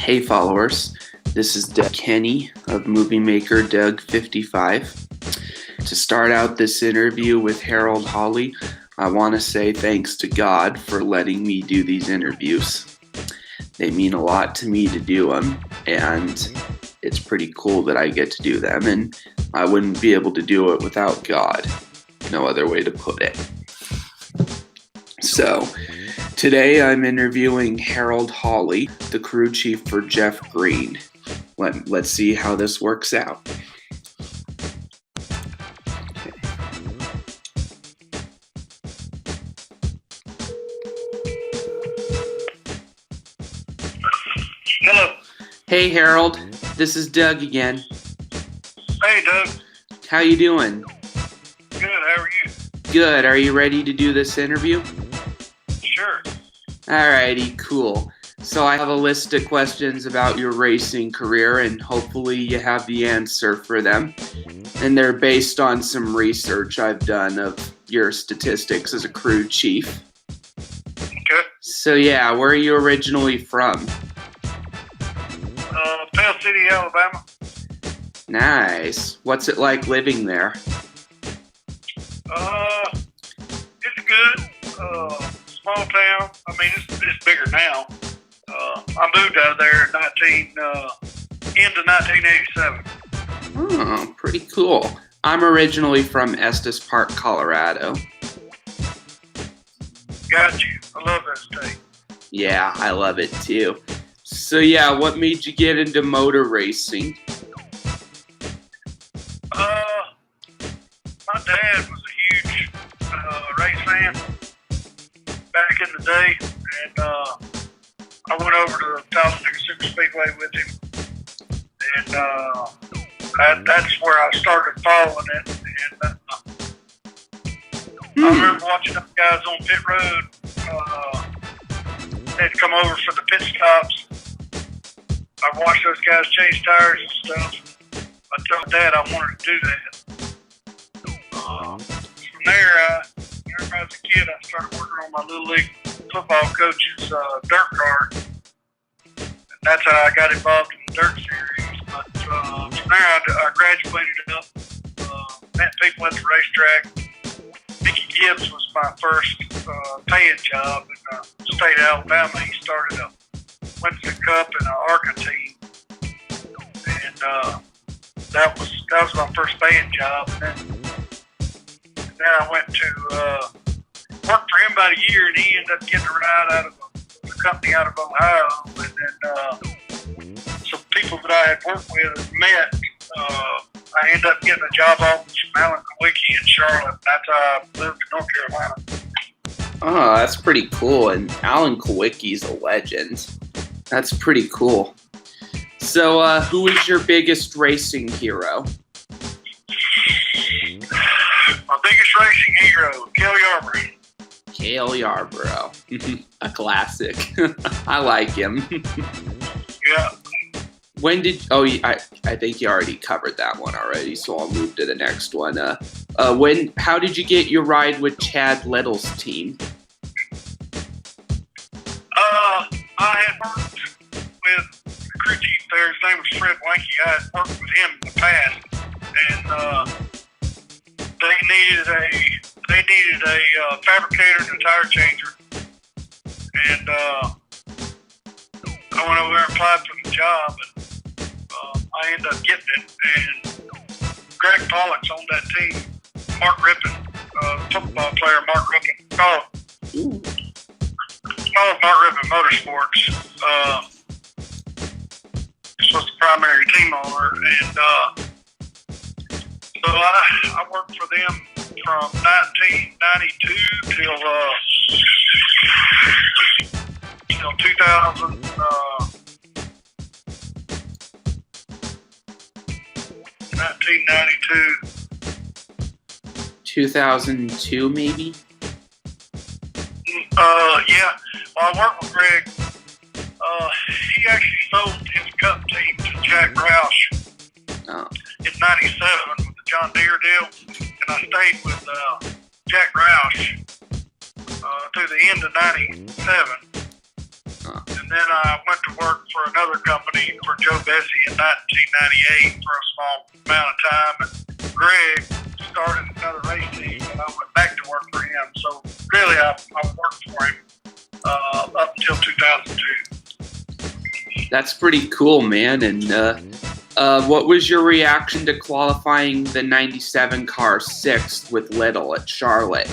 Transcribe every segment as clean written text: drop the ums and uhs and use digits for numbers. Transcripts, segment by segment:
Hey followers, this is Kenney of Movie Maker Doug 55. To start out this interview with Harold Hawley, I want to say thanks to God for letting me do these interviews. They mean a lot to me to do them, and it's pretty cool that I get to do them, and I wouldn't be able to do it without God. No other way to put it. So, today I'm interviewing Harold Hawley, the crew chief for Jeff Green. Let's see how this works out. Hello. Hey Harold, this is Doug again. Hey Doug. How you doing? Good, how are you? Good. Are you ready to do this interview? Sure. Alrighty, cool. So I have a list of questions about your racing career, and hopefully you have the answer for them. And they're based on some research I've done of your statistics as a crew chief. Okay. So yeah, where are you originally from? Pell City, Alabama. Nice. What's it like living there? It's good. Small town. I mean, it's bigger now. I moved out of there in 1987. Oh, pretty cool. I'm originally from Estes Park, Colorado. Got you. I love that state. Yeah, I love it too. So yeah, what made you get into motor racing? My dad was a huge race fan back in the day, and I went over to the Talladega Super Speedway with him, and that's where I started following it. And I remember watching them guys on pit road. They'd come over for the pit stops. I watched those guys change tires and stuff. I told Dad I wanted to do that. From there, whenever I was a kid, I started working on my Little League football coach's dirt card. And that's how I got involved in the dirt series. But from there, I graduated up, met people at the racetrack. Mickey Gibbs was my first paying job in the state of Alabama. He started a Winston Cup and an ARCA team. And that was my first paying job. And then I went to work for him about a year, and he ended up getting a ride out of a company out of Ohio. And then some people that I had worked with and met, I ended up getting a job offer from Alan Kowicki in Charlotte. That's how I moved to North Carolina. Oh, that's pretty cool. And Alan Kowicki's a legend. That's pretty cool. So, who is your biggest racing hero? My biggest racing hero, Cale Yarborough. Cale Yarborough. A classic. I like him. Yeah. I think you already covered that one already, so I'll move to the next one. How did you get your ride with Chad Little's team? I had worked with the crew chief there. His name was Fred Wanky. I had worked with him in the past, and they needed a fabricator and a tire changer, and I went over there and applied for the job, and I ended up getting it. And Greg Pollock's on that team. Mark Rippon, football player Mark Rippon, called Mark Rippon Motorsports. This was the primary team owner, and so I worked for them from 1992 till 2000. 1992. 2002, maybe? Yeah. Well, I worked with Greg. He actually sold his cup team to Jack Roush in 97 with the John Deere deal. And I stayed with Jack Roush through the end of 97. And then I went to work for another company for Joe Bessie in 1998 for a small amount of time. And Greg started another race team, and I went back to work for him. So really, I worked for him up until 2002. That's pretty cool, man. And what was your reaction to qualifying the 97 car 6th with Little at Charlotte?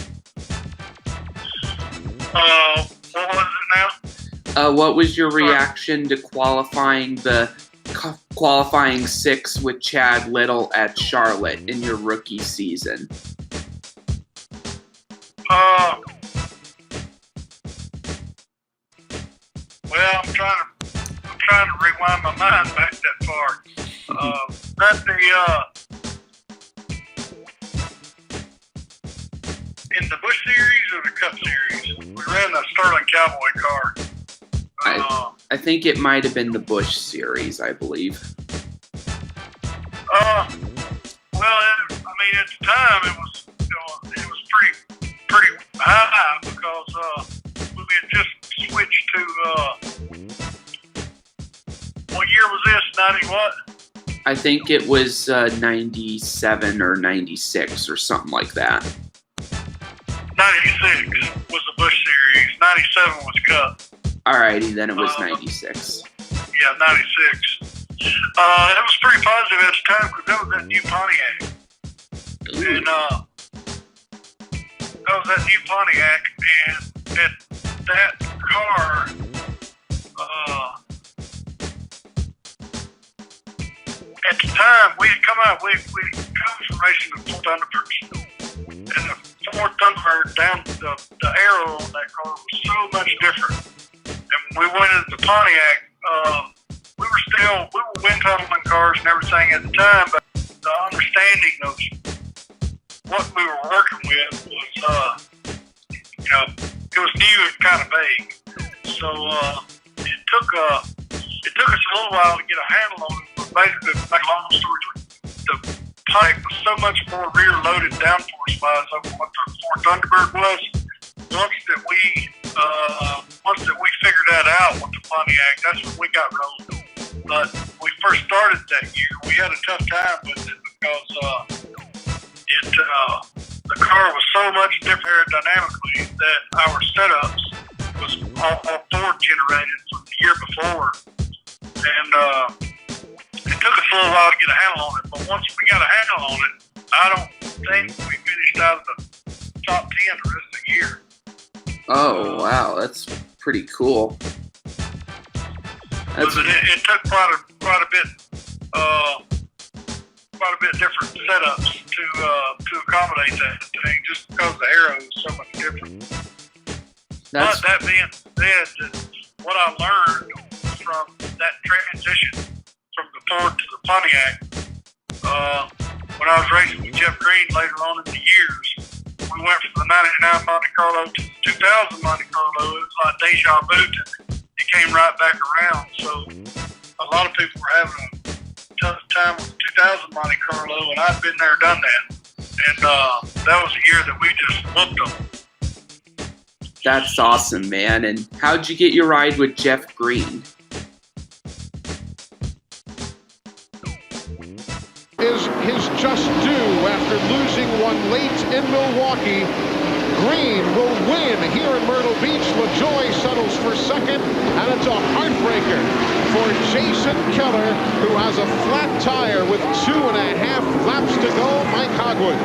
What was it now? What was your reaction to qualifying the qualifying 6 with Chad Little at Charlotte in your rookie season? Well, I'm trying to rewind my mind back that far. In the Busch Series or the Cup Series, we ran the Sterling Cowboy car. I think it might have been the Busch Series, I believe. Well, I mean, at the time it was, it was pretty high because we had just switched to what year was this? 90 what? I think it was 97 or 96 or something like that. 96 was the Busch Series. 97 was Cup. Alrighty, then it was 96. Yeah, 96. It was pretty positive at the time because that was that new Pontiac. Ooh. And that was that new Pontiac, and at that car, at the time we had come out, we come from racing the Ford Thunderbirds, and the Ford Thunderbird down the arrow on that car was so much different. And when we went into the Pontiac, we were wind tunneling cars and everything at the time, but the understanding of what we were working with was, it was new and kind of vague. So it took us a little while to get a handle on it. But basically, to make a long story short, the Pontiac was so much more rear-loaded downforce wise over what the Ford Thunderbird was. Once that we figured that out with the Pontiac, that's when we got rolling. But when we first started that year, we had a tough time with it because the car was so much different aerodynamically that our setups was all Ford generated from the year before, and it took us a little while to get a handle on it. But once we got a handle on it, I don't think we finished out of the top 10 the rest of the year. Oh wow, that's pretty cool. It took quite a bit different setups to accommodate that thing, just because the arrow is so much different. But that being said, what I learned from that transition from the Ford to the Pontiac, when I was racing with Jeff Green later on in the years, we went from the 99 Monte Carlo to the 2000 Monte Carlo. It was like deja vu. It came right back around. So a lot of people were having a tough time with the 2000 Monte Carlo, and I'd been there, done that. And that was the year that we just whooped them. That's awesome, man. And how'd you get your ride with Jeff Green? Is his just due after losing one late in Milwaukee. Green will win here in Myrtle Beach. LaJoie settles for second, and it's a heartbreaker for Jason Keller, who has a flat tire with 2.5 laps to go. Mike Hogwood.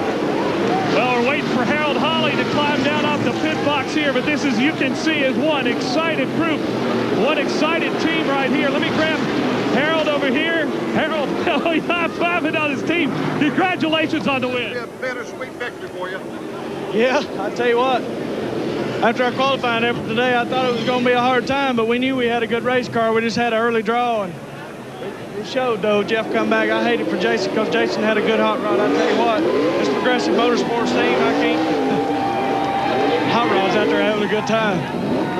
Well, we're waiting for Harold Hawley to climb down off the pit box here, but this, as you can see, is one excited group, one excited team right here. Let me grab Harold over here. Harold, high-fiving on his team. Congratulations on the win. A bittersweet victory for you. Yeah, I tell you what, after our qualifying effort today, I thought it was going to be a hard time, but we knew we had a good race car. We just had an early draw, and it showed, though. Jeff come back. I hate it for Jason because Jason had a good hot rod. I tell you what, this Progressive Motorsports team, I can't. Hot rod's out there having a good time.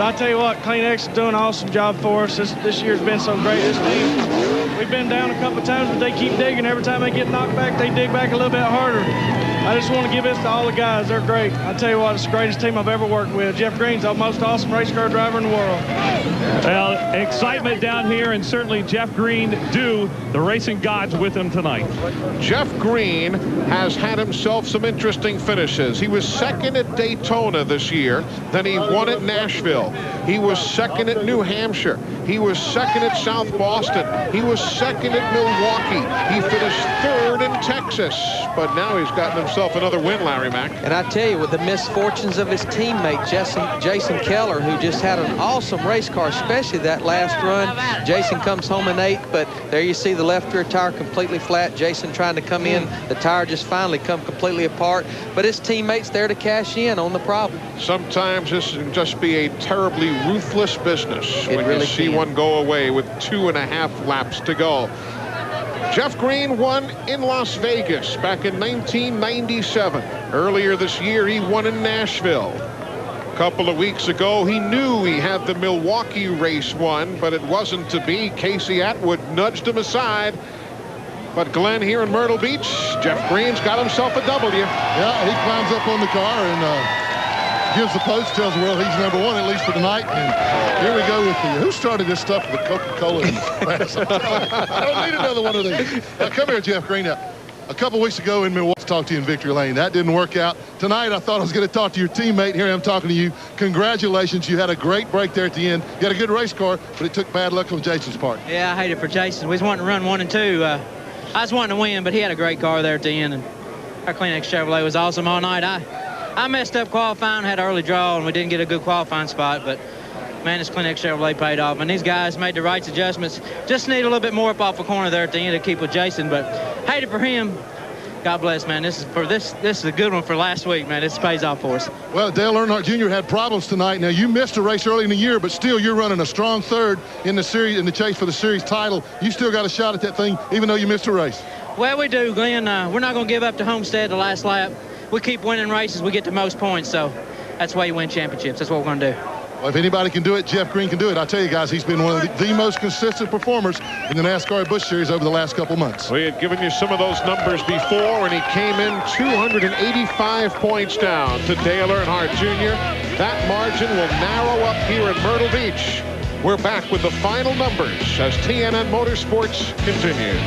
I tell you what, Clean X is doing an awesome job for us. This year's been so great. This team, we've been down a couple of times, but they keep digging. Every time they get knocked back, they dig back a little bit harder. I just want to give this to all the guys. They're great. I tell you what, it's the greatest team I've ever worked with. Jeff Green's the most awesome race car driver in the world. Well, excitement down here, and certainly Jeff Green due the racing gods with him tonight. Jeff Green has had himself some interesting finishes. He was second at Daytona this year. Then he won at Nashville. He was second at New Hampshire. He was second at South Boston. He was second at Milwaukee. He finished third in Texas. But now he's gotten himself another win, Larry Mack. And I tell you, with the misfortunes of his teammate, Jason Keller, who just had an awesome race car, especially that last run. Jason comes home in 8th, but there you see the left rear tire completely flat. Jason trying to come in. The tire just finally come completely apart. But his teammate's there to cash in on the problem. Sometimes this can just be a terribly ruthless business when really you see one go away with 2.5 laps to go. Jeff Green won in Las Vegas back in 1997. Earlier this year, he won in Nashville. A couple of weeks ago, he knew he had the Milwaukee race won, but it wasn't to be. Casey Atwood nudged him aside. But Glenn, here in Myrtle Beach, Jeff Green's got himself a W. Yeah, he climbs up on the car and gives the post, tells the world he's number 1, at least for tonight. And here we go with the, who started this stuff with the Coca-Cola? I don't need another one of these. Come here, Jeff Green. Now, a couple weeks ago in Milwaukee, I talked to you in Victory Lane. That didn't work out. Tonight, I thought I was going to talk to your teammate. Here I am talking to you. Congratulations. You had a great break there at the end. You had a good race car, but it took bad luck on Jason's part. Yeah, I hate it for Jason. We was wanting to run 1 and 2. I was wanting to win, but he had a great car there at the end. And our Clean X Chevrolet was awesome all night. I messed up qualifying, had an early draw, and we didn't get a good qualifying spot. But, man, this Clean X Chevrolet paid off. And these guys made the right adjustments. Just need a little bit more up off the corner there at the end to keep with Jason. But hate it for him. God bless, man. This is a good one for last week, man. This pays off for us. Well, Dale Earnhardt Jr. had problems tonight. Now, you missed a race early in the year, but still you're running a strong third in the series, in the chase for the series title. You still got a shot at that thing, even though you missed a race. Well, we do, Glenn. We're not going to give up to Homestead the last lap. We keep winning races. We get the most points, so that's why you win championships. That's what we're going to do. Well, if anybody can do it, Jeff Green can do it. I tell you guys, he's been one of the most consistent performers in the NASCAR Busch Series over the last couple months. We had given you some of those numbers before, and he came in 285 points down to Dale Earnhardt Jr. That margin will narrow up here at Myrtle Beach. We're back with the final numbers as TNN Motorsports continues.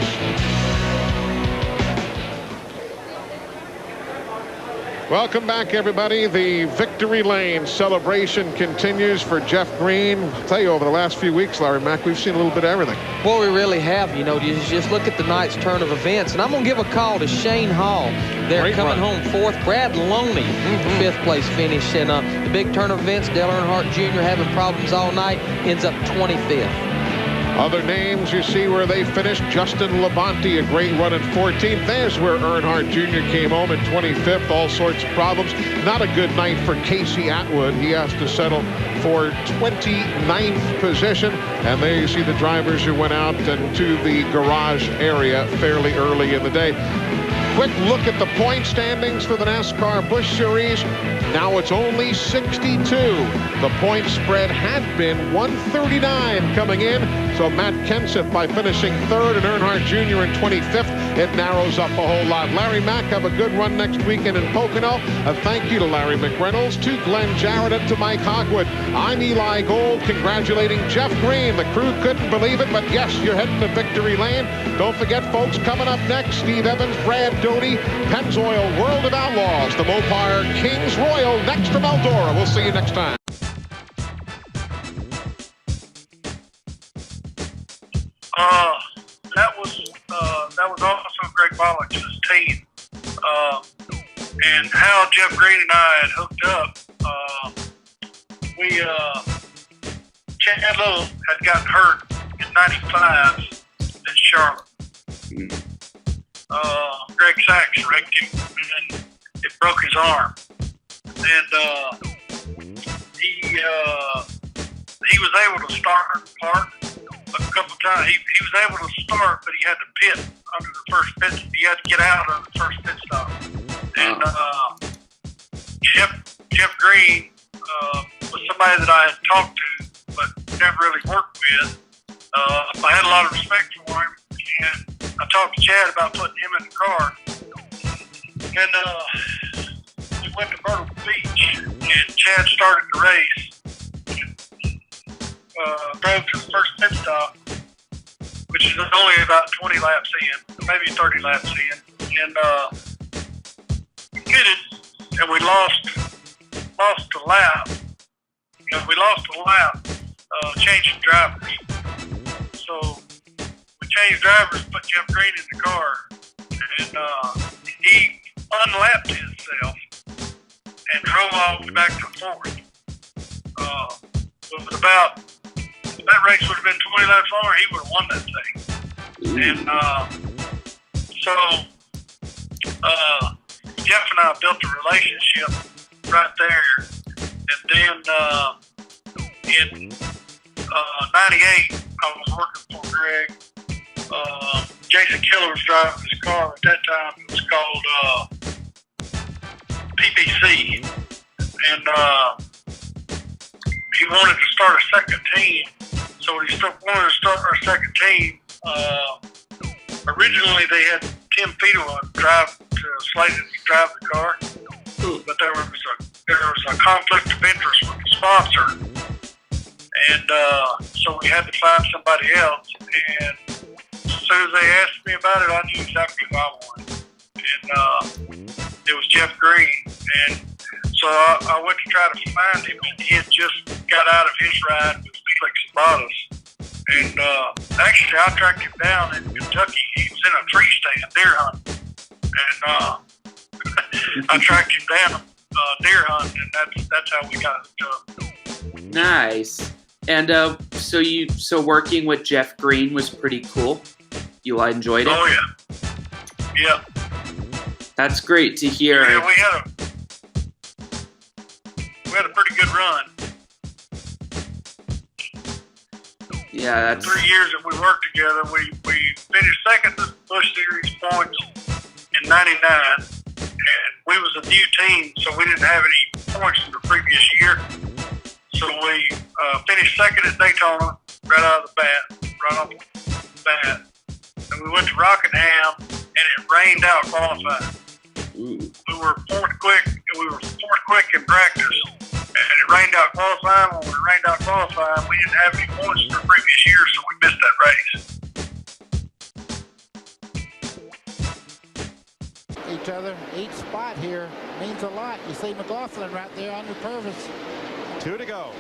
Welcome back, everybody. The Victory Lane celebration continues for Jeff Green. I'll tell you, over the last few weeks, Larry Mack, we've seen a little bit of everything. Well, we really have. You know, you just look at the night's turn of events. And I'm going to give a call to Shane Hall. They're coming home 4th. Brad Loney, 5th place finish. And the big turn of events, Dale Earnhardt Jr. having problems all night, ends up 25th. Other names you see where they finished. Justin Labonte, a great run in 14th. There's where Earnhardt Jr. came home in 25th. All sorts of problems. Not a good night for Casey Atwood. He has to settle for 29th position. And there you see the drivers who went out into the garage area fairly early in the day. Quick look at the point standings for the NASCAR Busch Series. Now it's only 62. The point spread had been 139 coming in. So Matt Kenseth by finishing 3rd and Earnhardt Jr. in 25th. It narrows up a whole lot. Larry Mack, have a good run next weekend in Pocono. A thank you to Larry McReynolds, to Glenn Jarrett, and to Mike Hogwood. I'm Eli Gold, congratulating Jeff Green. The crew couldn't believe it, but yes, you're heading to Victory Lane. Don't forget, folks, coming up next, Steve Evans, Brad Doty, Pennzoil World of Outlaws, the Mopar Kings Royal next from Eldora. We'll see you next time. That was also Greg Bollich's team. And how Jeff Green and I had hooked up, Chad Little had gotten hurt in 95 at Charlotte. Greg Sachs wrecked him and it broke his arm. And he was able to start and park a couple times. He was able to start, but he had to pit under the first pit. He had to get out of the first pit stop. And Jeff Green was somebody that I had talked to, but never really worked with. I had a lot of respect for him, and I talked to Chad about putting him in the car. And we went to Burton Beach, and Chad started the race. Drove to the first pit stop, which is only about 20 laps in, maybe 30 laps in, and hit it, and we lost a lap. We lost a lap changing drivers. So we changed drivers, put Jeff Green in the car, and he unlapped himself and drove all the way back to fourth. It was about, that race would have been 20 laps longer, he would have won that thing. And so Jeff and I built a relationship right there. And then in 98, I was working for Greg. Jason Keller was driving his car. At that time, it was called PPC. And he wanted to start a second team. So when he wanted to start our second team, originally they had Tim Fiedler slated to drive the car, but there was a conflict of interest with the sponsor, and so we had to find somebody else. And as soon as they asked me about it, I knew exactly who I wanted, and it was Jeff Green. And so I went to try to find him, and he had just got out of his ride with Felix Sabatos. And actually, I tracked him down in Kentucky. He was in a tree stand deer hunting, and I tracked him down deer hunting, and that's how we got it. Nice. And so working with Jeff Green was pretty cool. You enjoyed it? Oh yeah. Yeah. That's great to hear. Yeah, we had a pretty good run. Yeah, that's 3 years that we worked together. We finished second in the Busch Series points in '99, and we was a new team, so we didn't have any points from the previous year. So we finished second at Daytona right out of the bat, and we went to Rockingham, and it rained out qualifying. We were fourth quick in practice, and it rained out qualifying. When it rained out qualifying, we didn't have any points for the previous year, so we missed that race. Each other, each spot here means a lot. You see McLaughlin right there on the purpose. 2 to go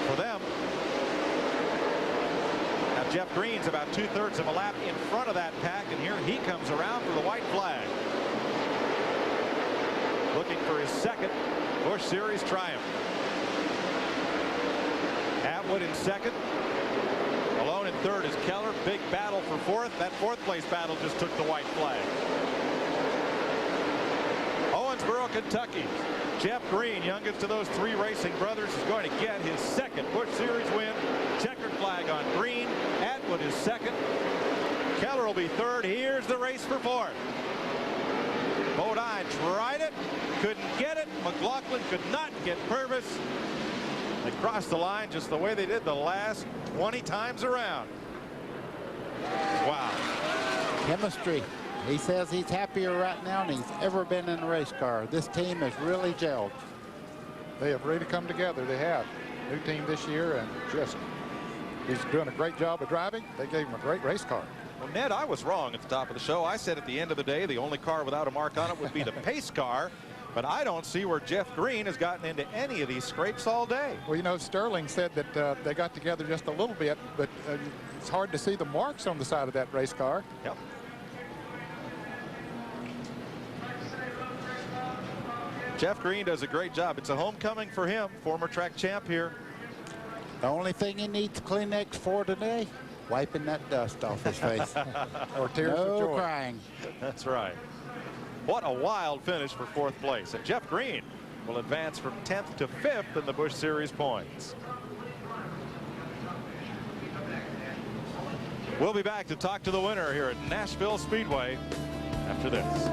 for them. Now Jeff Green's about 2/3 of a lap in front of that pack, and here he comes around for the white flag. Looking for his second Busch Series triumph. Atwood in second. Alone in third is Keller. Big battle for fourth. That fourth place battle just took the white flag. Owensboro, Kentucky. Jeff Green, youngest of those 3 racing brothers, is going to get his second Busch Series win. Checkered flag on Green. Atwood is second. Keller will be third. Here's the race for fourth. Bodine tried it, couldn't get it. McLaughlin could not get Purvis. They crossed the line just the way they did the last 20 times around. Wow. Chemistry. He says he's happier right now than he's ever been in a race car. This team has really gelled. They have really come together. They have. New team this year, and just he's doing a great job of driving. They gave him a great race car. Well, Ned, I was wrong at the top of the show. I said at the end of the day, the only car without a mark on it would be the pace car. But I don't see where Jeff Green has gotten into any of these scrapes all day. Well, you know, Sterling said that they got together just a little bit, but it's hard to see the marks on the side of that race car. Yep. Jeff Green does a great job. It's a homecoming for him, former track champ here. The only thing he needs Kleenex for today, wiping that dust off his face. Or tears of joy. No crying. That's right. What a wild finish for fourth place. And Jeff Green will advance from 10th to 5th in the Busch Series points. We'll be back to talk to the winner here at Nashville Speedway after this.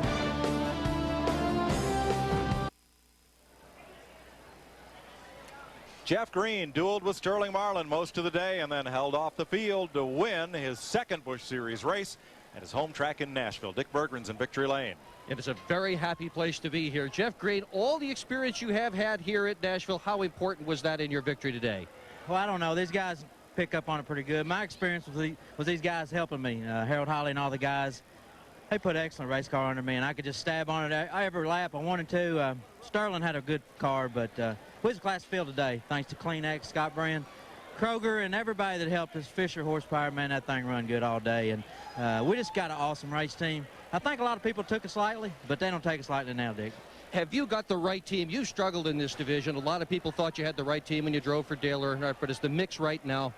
Jeff Green dueled with Sterling Marlin most of the day and then held off the field to win his second Busch Series race at his home track in Nashville. Dick Berggren's in victory lane. It is a very happy place to be here. Jeff Green, all the experience you have had here at Nashville, how important was that in your victory today? Well, I don't know. These guys pick up on it pretty good. My experience was these guys helping me. Harold Holly and all the guys, they put an excellent race car under me, and I could just stab on it every lap I wanted to. Sterling had a good car, but we was a class field today, thanks to Clean X, Scott Brand, Kroger, and everybody that helped us. Fisher Horsepower, man, that thing run good all day, and we just got an awesome race team. I think a lot of people took us lightly, but they don't take us lightly now, Dick. Have you got the right team? You struggled in this division. A lot of people thought you had the right team when you drove for Dale Earnhardt, but is the mix right now?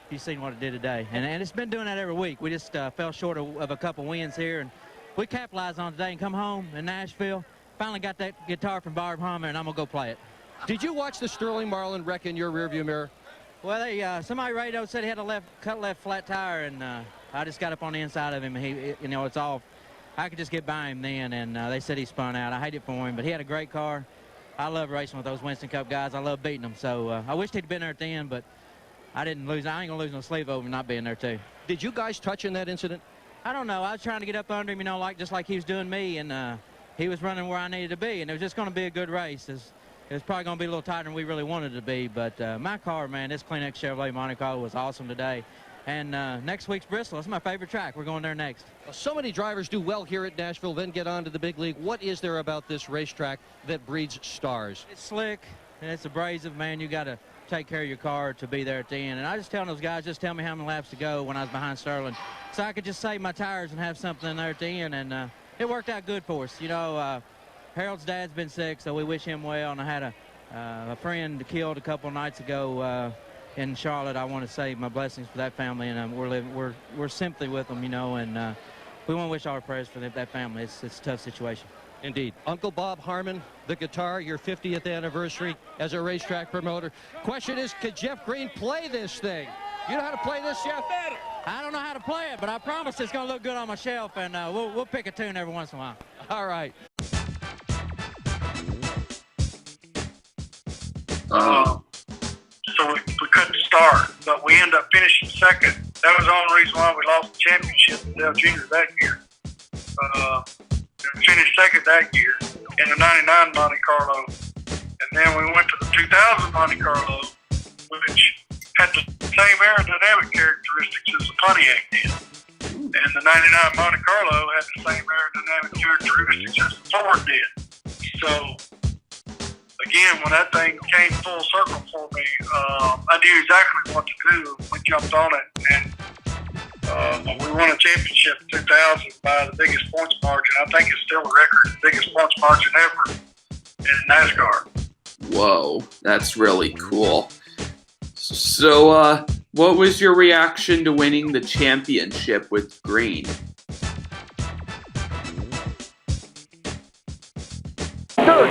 You've seen what it did today, and it's been doing that every week. We just fell short of a couple wins here, and we capitalized on today and come home in Nashville. Finally got that guitar from Barb Hummer, and I'm going to go play it. Did you watch the Sterling Marlin wreck in your rearview mirror? Well, somebody radioed said he had a cut left flat tire, and I just got up on the inside of him, and you know, it's off. I could just get by him then, and they said he spun out. I hate it for him, but he had a great car. I love racing with those Winston Cup guys. I love beating them. So I wished he'd been there at the end, but I didn't lose. I ain't gonna lose no sleeve over not being there too. Did you guys touch in that incident? I don't know. I was trying to get up under him, you know, just like he was doing me, and he was running where I needed to be, and it was just going to be a good race. It was probably going to be a little tighter than we really wanted it to be, but my car, man, this Clean X Chevrolet Monte Carlo was awesome today. And next week's Bristol. It's my favorite track. We're going there next. So many drivers do well here at Nashville, then get on to the big league. What is there about this racetrack that breeds stars? It's slick, and it's abrasive, man. You got to take care of your car to be there at the end. And I just tell those guys, just tell me how many laps to go when I was behind Sterling, so I could just save my tires and have something there at the end. And it worked out good for us. You know, Harold's dad's been sick, so we wish him well. And I had a friend killed a couple nights ago in Charlotte. I want to say my blessings for that family, and we're simply with them, you know, and we want to wish our prayers for that family. It's a tough situation. Indeed. Uncle Bob Harmon, the guitar, your 50th anniversary as a racetrack promoter. Question is, could Jeff Green play this thing? You know how to play this, Jeff? I don't know how to play it, but I promise it's going to look good on my shelf, and we'll pick a tune every once in a while. All right. So we couldn't start, but we ended up finishing second. That was the only reason why we lost the championship to Dale Jr. that year. We finished second that year in the 99 Monte Carlo. And then we went to the 2000 Monte Carlo, which had the same aerodynamic characteristics as the Pontiac did. And the 99 Monte Carlo had the same aerodynamic characteristics as the Ford did. So, again, when that thing came full circle for me, I knew exactly what to do. We jumped on it, and we won a championship in 2000 by the biggest points margin. I think it's still a record, the biggest points margin ever in NASCAR. Whoa, that's really cool. So, what was your reaction to winning the championship with Green?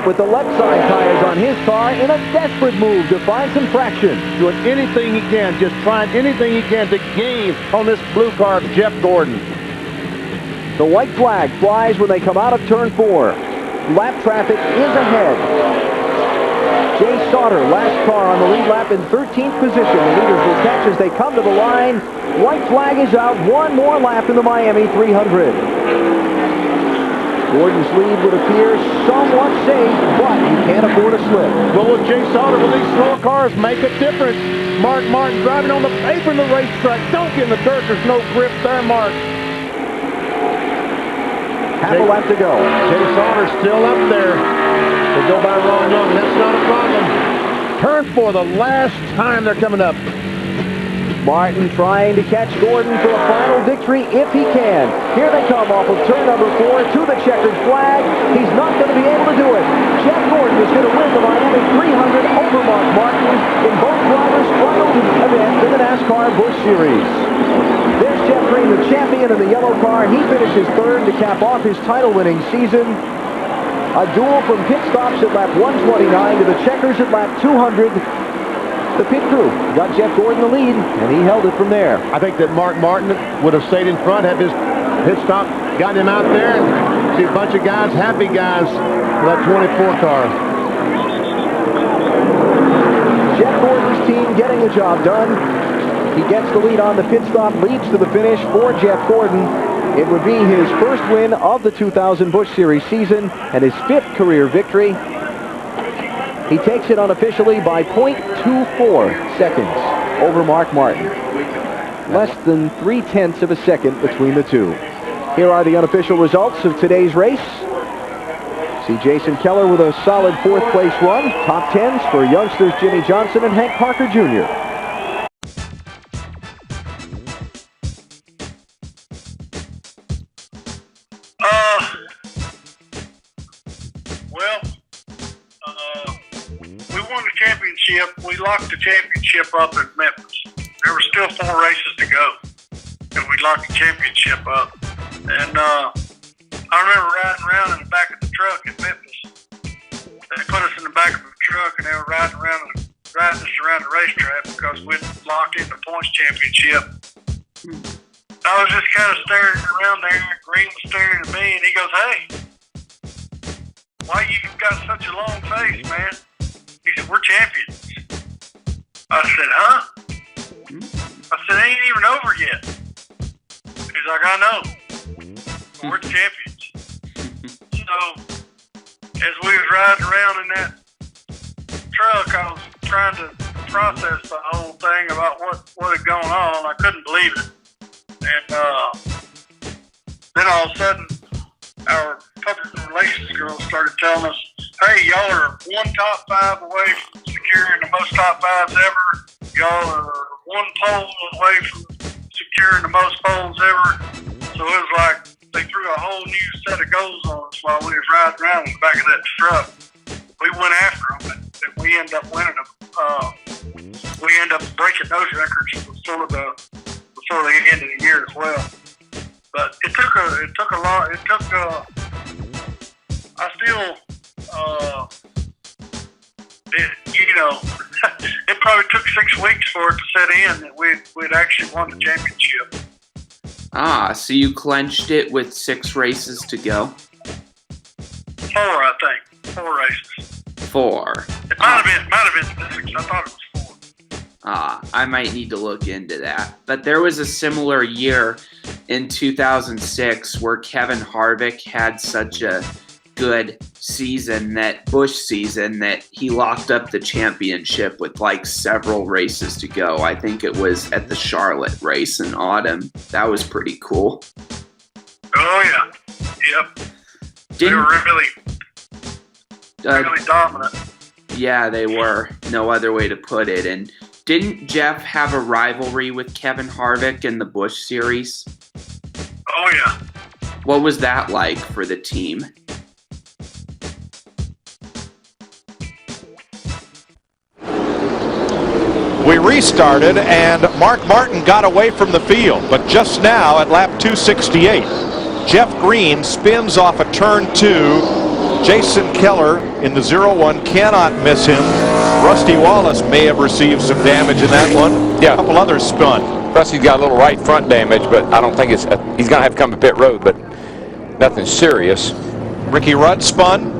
With the left side tires on his car in a desperate move to find some traction. Doing anything he can, just trying anything he can to gain on this blue car of Jeff Gordon. The white flag flies when they come out of turn 4. Lap traffic is ahead. Jay Sauter, last car on the lead lap in 13th position. The leaders will catch as they come to the line. White flag is out. One more lap in the Miami 300. Gordon's lead would appear somewhat safe, but he can't afford a slip. Well, with Jay Sauter, with these slower cars, make a difference. Mark Martin driving on the apron of the racetrack. Don't get in the dirt. There's no grip there, Mark. Half a lap to go. Jay Sauter's still up there. They go by Ron Young. That's not a problem. Turn 4, the last time they're coming up. Martin trying to catch Gordon for a final victory if he can. Here they come off of turn number 4 to the checkered flag. He's not going to be able to do it. Jeff Gordon is going to win the Miami 300 over Mark Martin in both drivers' final event in the NASCAR Busch Series. There's Jeff Green, the champion in the yellow car. He finishes third to cap off his title-winning season. A duel from pit stops at lap 129 to the checkers at lap 200. The pit crew got Jeff Gordon the lead, and he held it from there. I think that Mark Martin would have stayed in front, had his pit stop, gotten him out there, and see a bunch of guys, happy guys, for that 24 car. Jeff getting the job done. He gets the lead on the pit stop, leads to the finish for Jeff Gordon. It would be his first win of the 2000 Busch Series season and his 5th career victory. He takes it unofficially by 0.24 seconds over Mark Martin. Less than 0.3 of a second between the two. Here are the unofficial results of today's race. See Jason Keller with a solid 4th place run. Top 10s for youngsters Jimmy Johnson and Hank Parker Jr. We won the championship. We locked the championship up in Memphis. There were still 4 races to go, and we locked the championship up. And I remember riding around in the back of the truck in Memphis. They put us in the back of the truck, and they were riding us around the racetrack because we'd locked in the points championship. I was just kind of staring around there, and Green was staring at me, and he goes, "Hey, why you got such a long face, man?" He said, "We're champions." I said, "Huh?" I said, "It ain't even over yet." He's like, "I know. We're champions." So, as we was riding around in that truck, I was trying to process the whole thing about what had gone on. I couldn't believe it. And then all of a sudden, our public relations girl started telling us, "Hey, y'all are 1 top 5 away from securing the most top 5s ever. Y'all are 1 pole away from securing the most poles ever." So it was like they threw a whole new set of goals on us while we was riding around in the back of that truck. We went after them, and we ended up winning them. We ended up breaking those records before the end of the year as well. But it took a lot. I still, it probably took 6 weeks for it to set in that we'd actually won the championship. So you clenched it with 6 races to go? 4, I think. 4 races. 4. It might have been 6. I thought it was 4. I might need to look into that. But there was a similar year in 2006 where Kevin Harvick had such a good season, that Busch season, that he locked up the championship with like several races to go. I think it was at the Charlotte race in autumn. That was pretty cool. Oh yeah. Yep. They were really dominant. Yeah, they were. No other way to put it. And didn't Jeff have a rivalry with Kevin Harvick in the Busch Series? Oh yeah. What was that like for the team? We restarted, and Mark Martin got away from the field, but just now at lap 268, Jeff Green spins off a turn 2. Jason Keller in the 0-1 cannot miss him. Rusty Wallace may have received some damage in that one. Yeah. A couple others spun. Rusty's got a little right front damage, but I don't think he's going to have to come to pit road, but nothing serious. Ricky Rudd spun.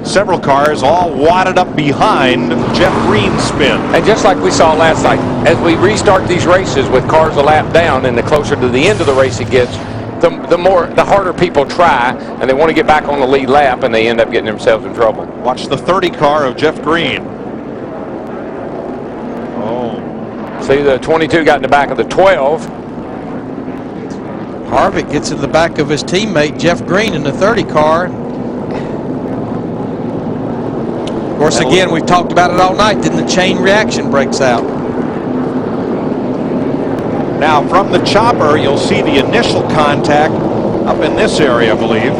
Several cars all wadded up behind Jeff Green's spin. And just like we saw last night, as we restart these races with cars a lap down, and the closer to the end of the race it gets, the harder people try, and they want to get back on the lead lap, and they end up getting themselves in trouble. Watch the 30 car of Jeff Green. Oh. See, the 22 got in the back of the 12. Harvick gets in the back of his teammate Jeff Green in the 30 car. Of course, again, we've talked about it all night. Then the chain reaction breaks out. Now, from the chopper, you'll see the initial contact up in this area, I believe.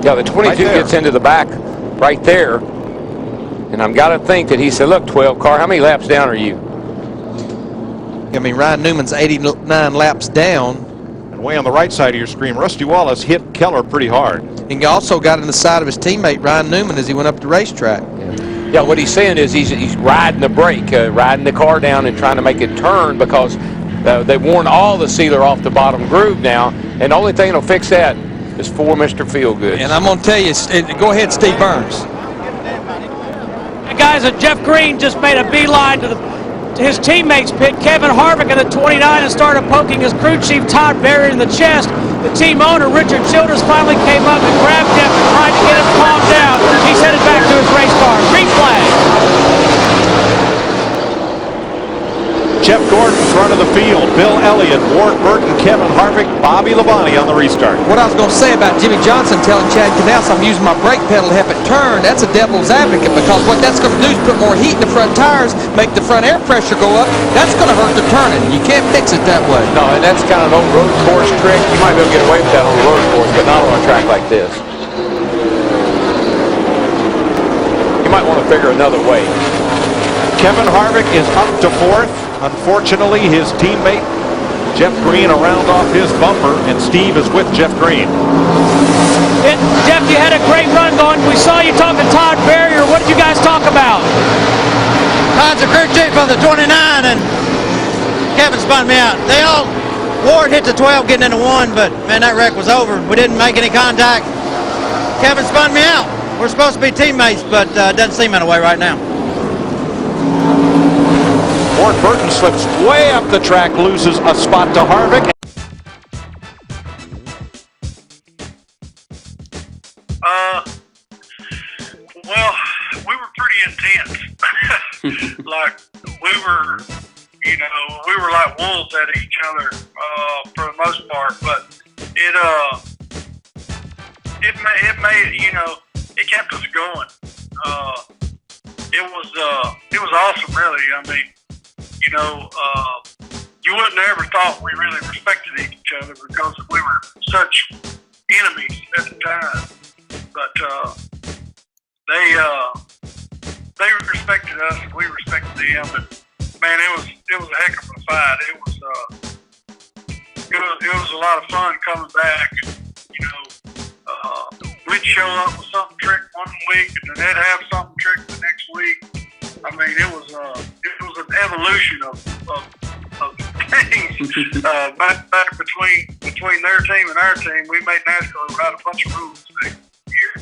Yeah, the 22 gets into the back right there. And I've got to think that he said, "Look, 12 car, how many laps down are you?" I mean, Ryan Newman's 89 laps down. And way on the right side of your screen, Rusty Wallace hit Keller pretty hard. And he also got in the side of his teammate, Ryan Newman, as he went up the racetrack. Yeah, what he's saying is he's riding the brake, riding the car down and trying to make it turn, because they've worn all the sealer off the bottom groove now, and the only thing that'll fix that is for Mr. Feelgood. And I'm going to tell you, go ahead, Steve Burns. guys, Jeff Green just made a beeline to his teammates pit. Kevin Harvick in the 29 and started poking his crew chief Todd Berry in the chest. The team owner Richard Childress finally came up and grabbed Jeff and tried to get him calmed down. He's headed back to his race car. Green flag. Jeff Gordon, front of the field. Bill Elliott, Ward Burton, Kevin Harvick, Bobby Labonte on the restart. What I was going to say about Jimmy Johnson telling Chad Knaus I'm using my brake pedal to help it turn, that's a devil's advocate, because what that's going to do is put more heat in the front tires, make the front air pressure go up. That's going to hurt the turning. You can't fix it that way. No, and that's kind of an old road course trick. You might be able to get away with that on the road course, but not on a track like this. You might want to figure another way. Kevin Harvick is up to fourth. Unfortunately, his teammate Jeff Green a round off his bumper, and Steve is with Jeff Green. Jeff, you had a great run going. We saw you talking to Todd Berry. What did you guys talk about? Todd's a crew chief on the 29, and Kevin spun me out. Ward hit the 12 getting into 1, but man, that wreck was over. We didn't make any contact. Kevin spun me out. We're supposed to be teammates, but it doesn't seem that way right now. Ward Burton slips way up the track, loses a spot to Harvick. Well, we were pretty intense. Like, we were like wolves at each other for the most part. But it made, it kept us going. It was awesome, really. I mean, you wouldn't have ever thought we really respected each other because we were such enemies at the time. But they respected us and we respected them. And man, it was a heck of a fight. It was a lot of fun coming back. We'd show up with something trick one week and then they'd have something trick the next week. I mean, it was an evolution of things back between their team and our team. We made NASCAR write a bunch of rules next year.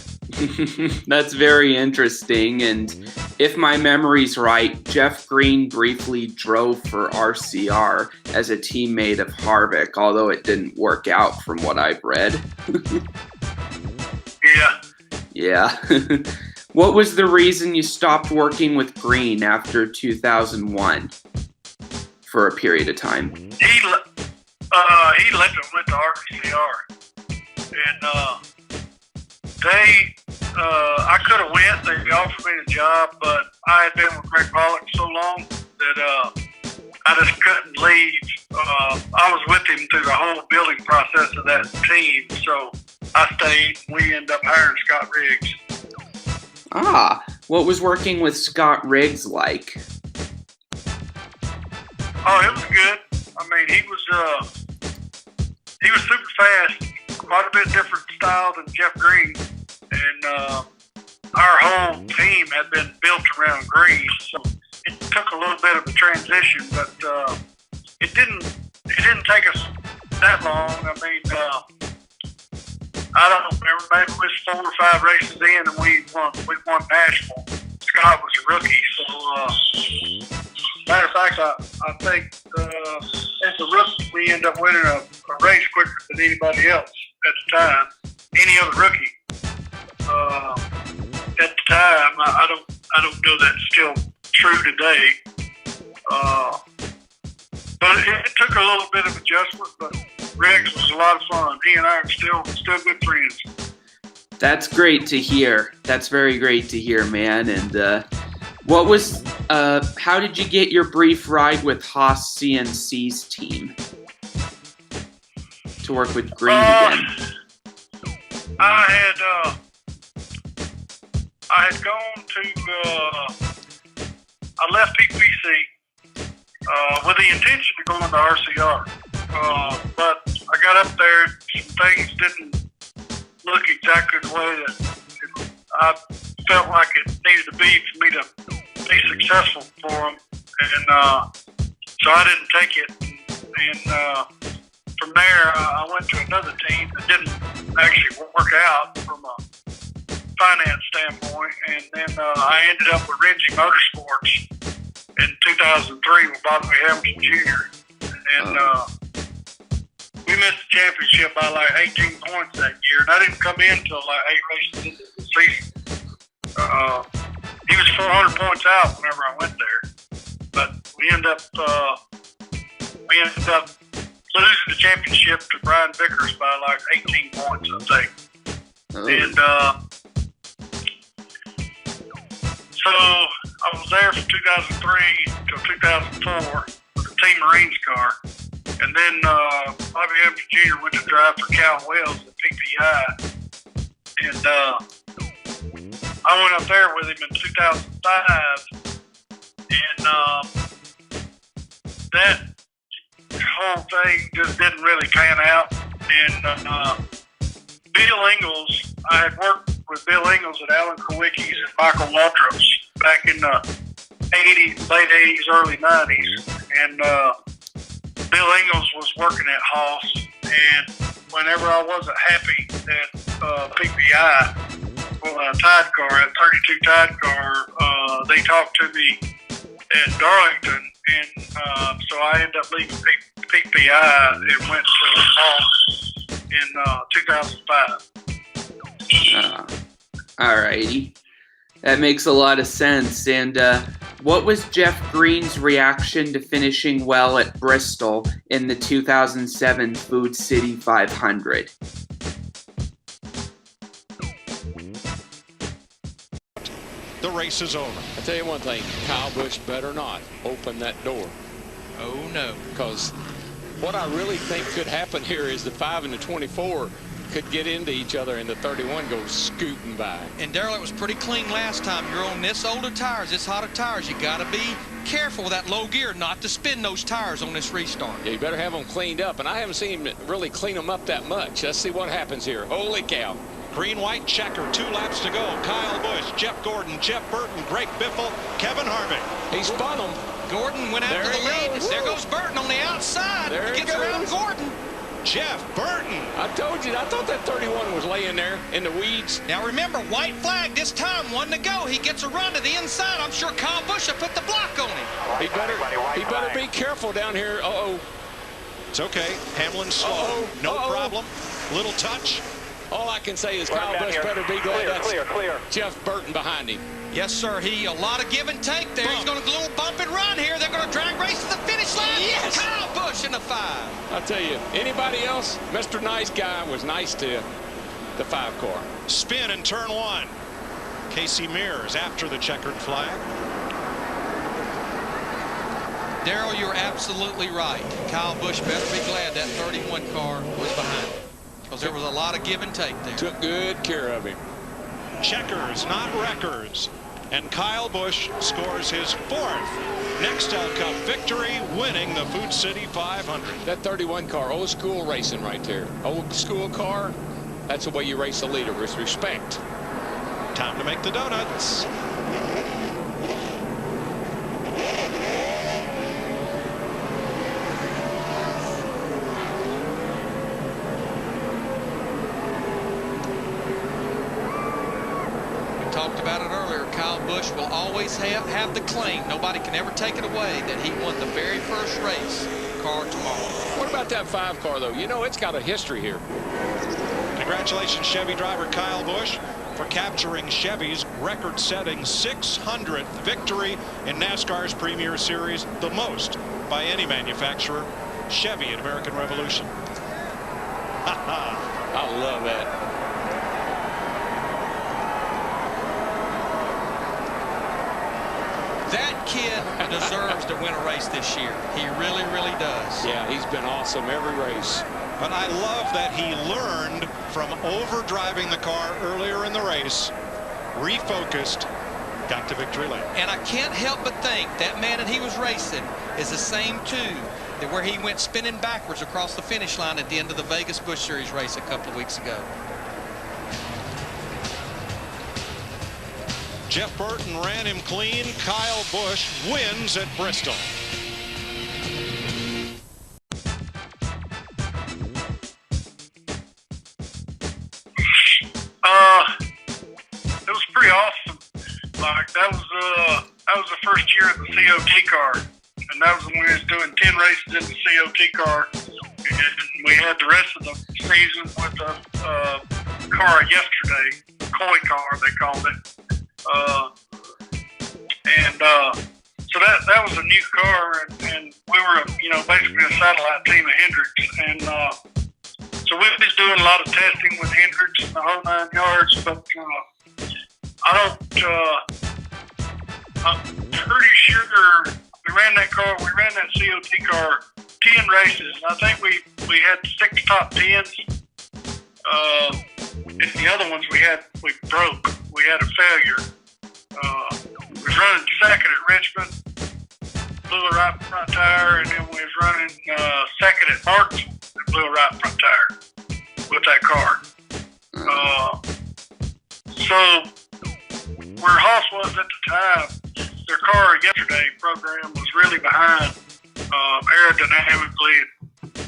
That's very interesting. And if my memory's right, Jeff Green briefly drove for RCR as a teammate of Harvick, although it didn't work out from what I've read. Yeah. What was the reason you stopped working with Green after 2001 for a period of time? He left and went to RCR, and I could have went. They offered me the job, but I had been with Greg Pollock so long that I just couldn't leave. I was with him through the whole building process of that team, so I stayed. We ended up hiring Scott Riggs. What was working with Scott Riggs like? Oh, it was good. I mean, he was super fast, quite a bit different style than Jeff Green, and our whole team had been built around Green, so it took a little bit of a transition, but it didn't take us that long. I mean, I don't remember, maybe it was 4 or 5 races in, and we won Nashville. Scott was a rookie, so matter of fact, I think as a rookie we ended up winning a race quicker than anybody else at the time, any other rookie. At the time, I don't know that's still true today. But it took a little bit of adjustment, but Riggs was a lot of fun. He and I are still good friends. That's great to hear. That's very great to hear, man. And how did you get your brief ride with Haas CNC's team to work with Green again? I had gone to, I left PPC with the intention to go into RCR. But I got up there, some things didn't look exactly the way that I felt like it needed to be for me to be successful for them. And so I didn't take it. And from there, I went to another team that didn't actually work out from a finance standpoint. And then I ended up with Renzi Motorsports in 2003 with Bobby Hamilton Jr. And we missed the championship by like 18 points that year. And I didn't come in until like 8 races into the season. He was 400 points out whenever I went there. But we ended up losing the championship to Brian Vickers by like 18 points, I think. And so I was there from 2003 till 2004 with the Team Marines car. And then Bobby Hamilton Jr. went to drive for Cal Wells at PPI. And I went up there with him in 2005. And that whole thing just didn't really pan out. And Bill Ingalls, I had worked with Bill Ingalls at Alan Kowicki's and Michael Waltrops back in the 80s, late 80s, early 90s. And Bill Ingalls was working at Haas. And whenever I wasn't happy at PPI, well, a Tide car, a 32 Tide car, they talked to me at Darlington. And so I ended up leaving PPI and went to Haas in 2005. All righty. That makes a lot of sense. And what was Jeff Green's reaction to finishing well at Bristol in the 2007 Food City 500? The race is over. I'll tell you one thing, Kyle Busch better not open that door. Oh, no. Because what I really think could happen here is the 5 and the 24 could get into each other and the 31 goes scooting by. And Darrell, it was pretty clean last time. You're on this older tires, this hotter tires. You got to be careful with that low gear not to spin those tires on this restart. Yeah, you better have them cleaned up. And I haven't seen him really clean them up that much. Let's see what happens here. Holy cow. Green-white checker, 2 laps to go. Kyle Busch, Jeff Gordon, Jeff Burton, Greg Biffle, Kevin Harvick. He spun them. Gordon went after the lead. There goes Burton on the outside. There he gets around Gordon. Jeff Burton. I told you, I thought that 31 was laying there in the weeds. Now remember, white flag this time, 1 to go. He gets a run to the inside. I'm sure Kyle Busch will put the block on him. He better be careful down here. Uh-oh. It's okay. Hamlin's slow. No problem. Little touch. All I can say is Kyle Busch better be glad that's clear. Jeff Burton behind him. Yes, sir. A lot of give and take there. He's going to do a little bump and run here. They're going to drag race to the finish line. Yes! Kyle Busch in the 5. I'll tell you, anybody else, Mr. Nice Guy was nice to the 5 car. Spin in turn 1. Casey Mears after the checkered flag. Darrell, you're absolutely right. Kyle Busch better be glad that 31 car was behind him. Because there was a lot of give and take there. Took good care of him. Checkers, not wreckers. And Kyle Busch scores his 4th Nextel Cup victory, winning the Food City 500. That 31 car, old school racing right there. Old school car, that's the way you race a leader, with respect. Time to make the donuts. Talked about it earlier. Kyle Busch will always have the claim. Nobody can ever take it away that he won the very first race car tomorrow. What about that 5 car, though? You know, it's got a history here. Congratulations, Chevy driver Kyle Busch, for capturing Chevy's record-setting 600th victory in NASCAR's Premier Series, the most by any manufacturer. Chevy at American Revolution. I love that. That kid deserves to win a race this year. He really, really does. Yeah, he's been awesome every race. But I love that he learned from overdriving the car earlier in the race, refocused, got to victory lane. And I can't help but think that man that he was racing is the same too, that where he went spinning backwards across the finish line at the end of the Vegas Busch Series race a couple of weeks ago. Jeff Burton ran him clean. Kyle Busch wins at Bristol. first year of the COT car, and that was when we was doing 10 races in the COT car, and we had the rest of the season with a car yesterday, koi car they called it, so that was a new car, and we were, basically a satellite team of Hendricks, and so we was doing a lot of testing with Hendricks and the whole 9 yards, but I'm pretty sure we ran that COT car 10 races, and I think we had 6 top 10s, and the other ones we broke. We had a failure. We was running second at Richmond, blew a right front tire, and then we was running second at Martinsville and blew a right front tire with that car. So where Haas was at the time, their car yesterday program was really behind aerodynamically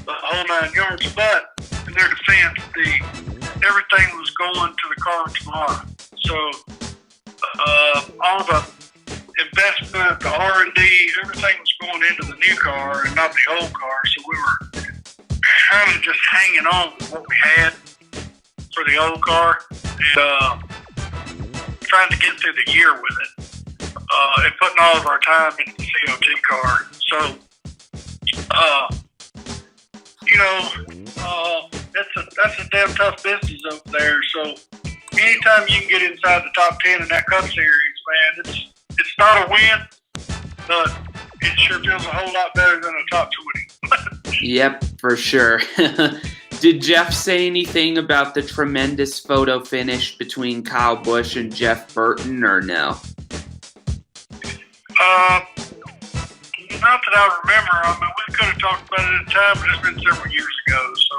the whole 9 yards, but in their defense, everything was going to the car tomorrow. So all the investment, the R&D, everything was going into the new car and not the old car. So we were kind of just hanging on with what we had for the old car and trying to get through the year with it and putting all of our time into the COT car. So, that's a damn tough business over there. So anytime you can get inside the top 10 in that Cup Series, man, it's not a win, but it sure feels a whole lot better than a top 20. Yep, for sure. Did Jeff say anything about the tremendous photo finish between Kyle Busch and Jeff Burton, or no? Not that I remember. I mean, we could have talked about it at the time, but it's been several years ago. So,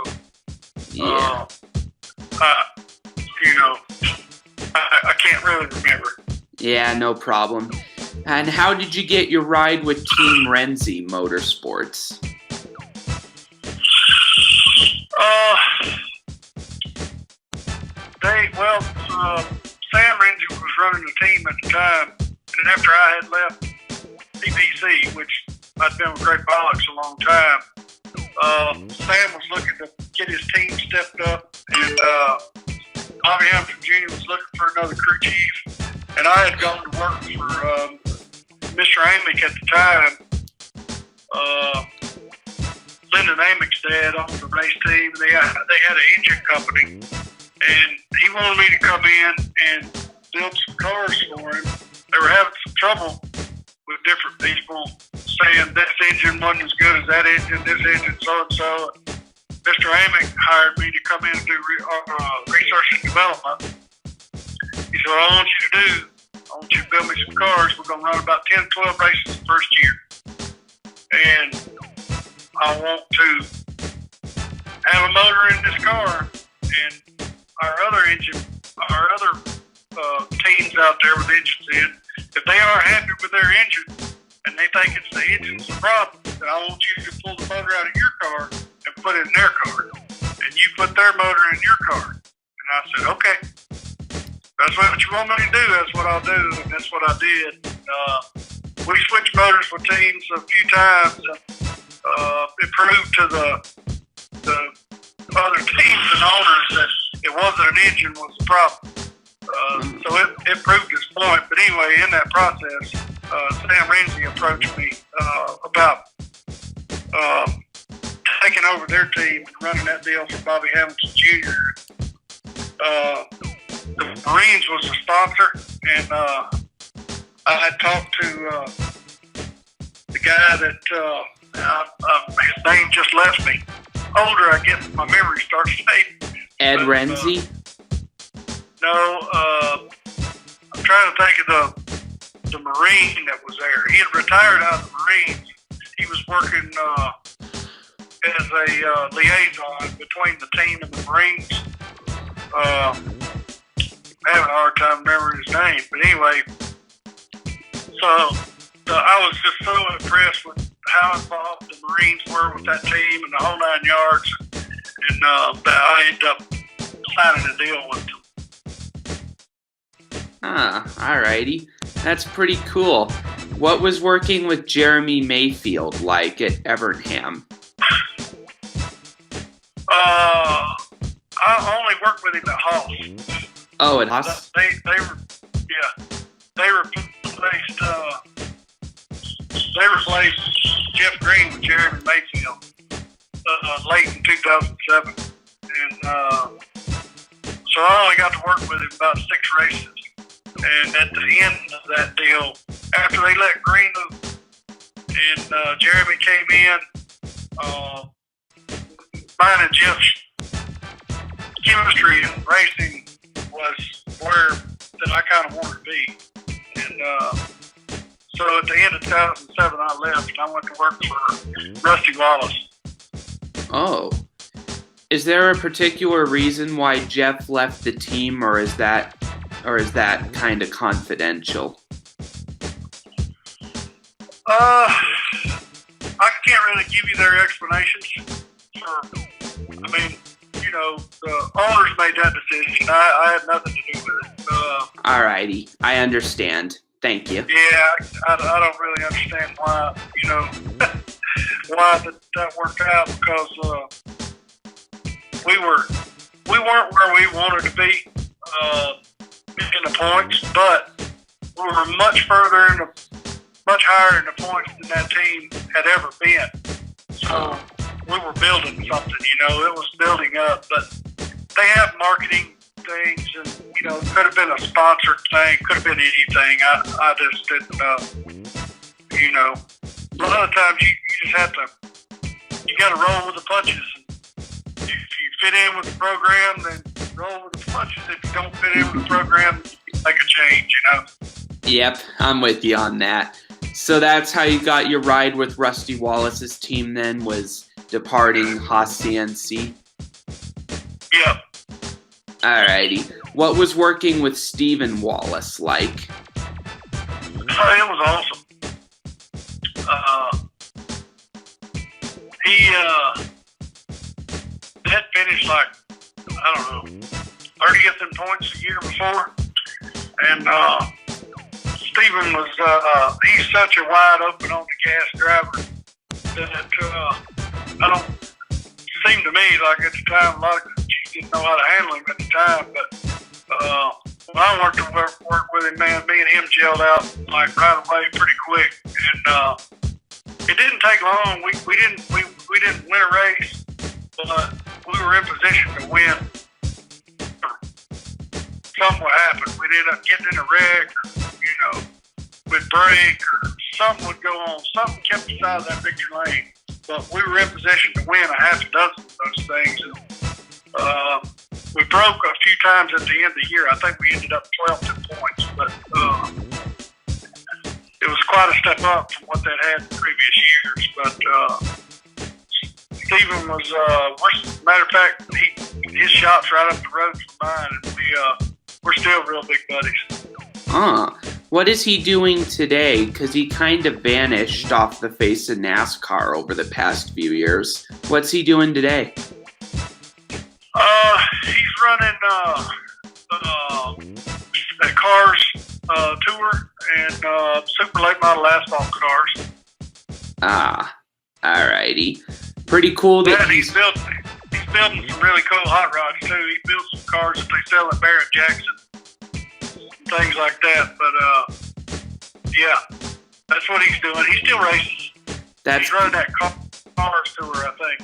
yeah. I can't really remember. Yeah, no problem. And how did you get your ride with Team Renzi Motorsports? Sam Renzi was running the team at the time, and after I had left TBC, which I'd been with Greg Bollock's a long time, Sam was looking to get his team stepped up, and Bobby Hamilton Jr. was looking for another crew chief, and I had gone to work for Mr. Amick at the time. Lyndon Amick's dad owned the race team. They had an engine company, and he wanted me to come in and build some cars for him. They were having some trouble with different people saying this engine wasn't as good as that engine, this engine so-and-so. Mr. Amick hired me to come in and do research and development. He said, what I want you to do, I want you to build me some cars. We're going to run about 10, 12 races the first year. And I want to have a motor in this car, and our other teams out there with engines in, if they aren't happy with their engine and they think it's the engine's the problem, then I want you to pull the motor out of your car and put it in their car, and you put their motor in your car. And I said, okay, that's what you want me to do. That's what I'll do, and that's what I did. We switched motors with teams a few times. It proved to the other teams and owners that it wasn't an engine was the problem. So it proved its point. But anyway, in that process, Sam Renzi approached me about taking over their team and running that deal for Bobby Hamilton Jr. The Marines was a sponsor, and I had talked to the guy that his name just left me. Older, I guess my memory starts fading. Ed Renzi? No, I'm trying to think of the Marine that was there. He had retired out of the Marines. He was working as a liaison between the team and the Marines. I'm having a hard time remembering his name, but anyway, so I was just so impressed with how involved the Marines were with that team and the whole 9 yards, and that I ended up signing a deal with them. Alrighty. That's pretty cool. What was working with Jeremy Mayfield like at Evernham? I only worked with him at Haas. Oh, at Haas? They replaced Jeff Green with Jeremy Mayfield late in 2007. And so I only got to work with him about 6 races. And at the end of that deal, after they let Green move and Jeremy came in, mine and Jeff's chemistry and racing was where that I kind of wanted to be. And so at the end of 2007, I left and I went to work for Rusty Wallace. Oh. Is there a particular reason why Jeff left the team, or is that kind of confidential? I can't really give you their explanations. The owners made that decision. I had nothing to do with it. Alrighty, I understand. Thank you. Yeah, I don't really understand why, why that worked out, because we weren't where we wanted to be in the points, but we were much higher in the points than that team had ever been. So we were building something, it was building up, but they have marketing things, and it could have been a sponsored thing, could have been anything. I just didn't a lot of times you just have to, you got to roll with the punches. If you fit in with the program, then roll with the punches. If you don't fit in with the program, make a change, Yep, I'm with you on that. So that's how you got your ride with Rusty Wallace's team then, was departing Haas CNC? Yep. Alrighty. What was working with Stephen Wallace like? It was awesome. He had finished 30th in points the year before, and Stephen was he's such a wide open on the gas driver that I don't seem to me like at the time a lot of coaches didn't know how to handle him at the time, but when I worked with him, man, me and him gelled out right away pretty quick, and it didn't take long. We didn't win a race, but we were in position to win. Something would happen. We'd end up getting in a wreck, or we'd break, or something would go on. Something kept us out of that victory lane. But we were in position to win a half a dozen of those things. And, we broke a few times at the end of the year. I think we ended up 12th in points, but it was quite a step up from what they'd had in previous years. But Stephen was, matter of fact, his shop's right up the road from mine, and we're still real big buddies. What is he doing today? Because he kind of vanished off the face of NASCAR over the past few years. What's he doing today? He's running a Cars tour and super late model asphalt cars. Alrighty. Pretty cool that he's building some really cool hot rods too. He builds some cars that they sell at Barrett Jackson, things like that. But yeah, that's what he's doing. He still races. He's running that Cars tour, I think.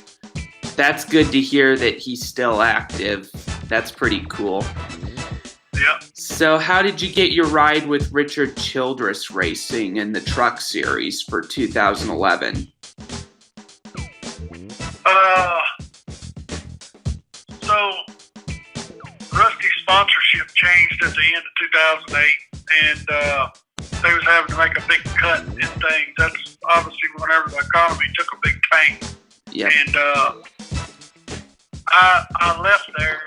That's good to hear that he's still active. That's pretty cool. Yeah. So how did you get your ride with Richard Childress Racing in the Truck Series for 2011? So Rusty's sponsorship changed at the end of 2008, and they was having to make a big cut in things. That's obviously whenever the economy took a big tank. Yeah. And I left there.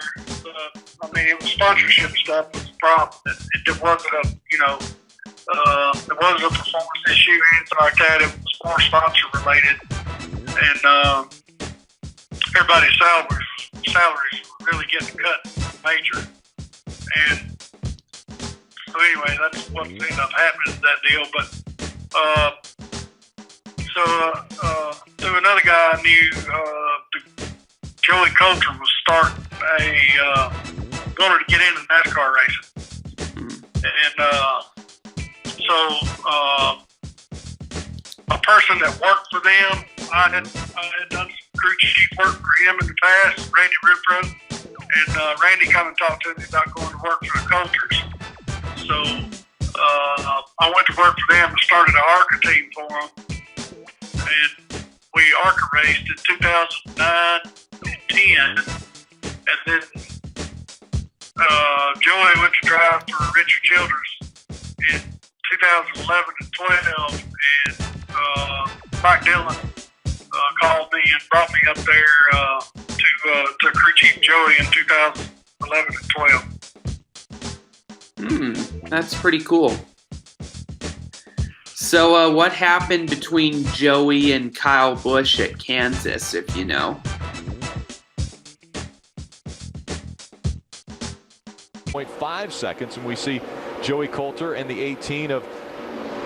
It was sponsorship stuff was the problem. It wasn't it wasn't a performance issue or anything like that. It was more sponsor related, and everybody's salaries were really getting cut major. And so anyway, that's what ended up happening in that deal. But Through another guy I knew, Joey Coulter was starting going to get into NASCAR racing. And a person that worked for them, I had done some crew chief work for him in the past, Randy Ripro. And Randy come and talked to me about going to work for the Coulters. So I went to work for them and started an ARCA team for them. And we ARCA raced in 2009 and 10. And then Joey went to drive for Richard Childress in 2011 and 12. And Mike Dillon called me and brought me up there to crew chief Joey in 2011 and 12. That's pretty cool. So what happened between Joey and Kyle Busch at Kansas, if you know? 0.5 seconds, and we see Joey Coulter and the 18 of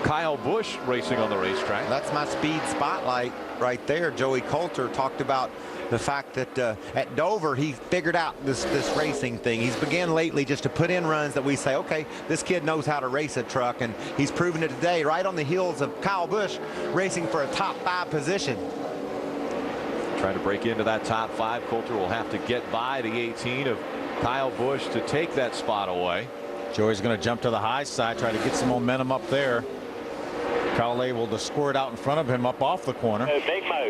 Kyle Busch racing on the racetrack. That's my speed spotlight right there. Joey Coulter talked about the fact that at Dover he figured out this racing thing. He's began lately just to put in runs that we say, okay, this kid knows how to race a truck, and he's proven it today right on the heels of Kyle Busch racing for a top 5 position. Trying to break into that top 5. Coulter will have to get by the 18 of Kyle Busch to take that spot away. Joey's going to jump to the high side, try to get some momentum up there. Kyle able to squirt out in front of him up off the corner. Oh, big Mo,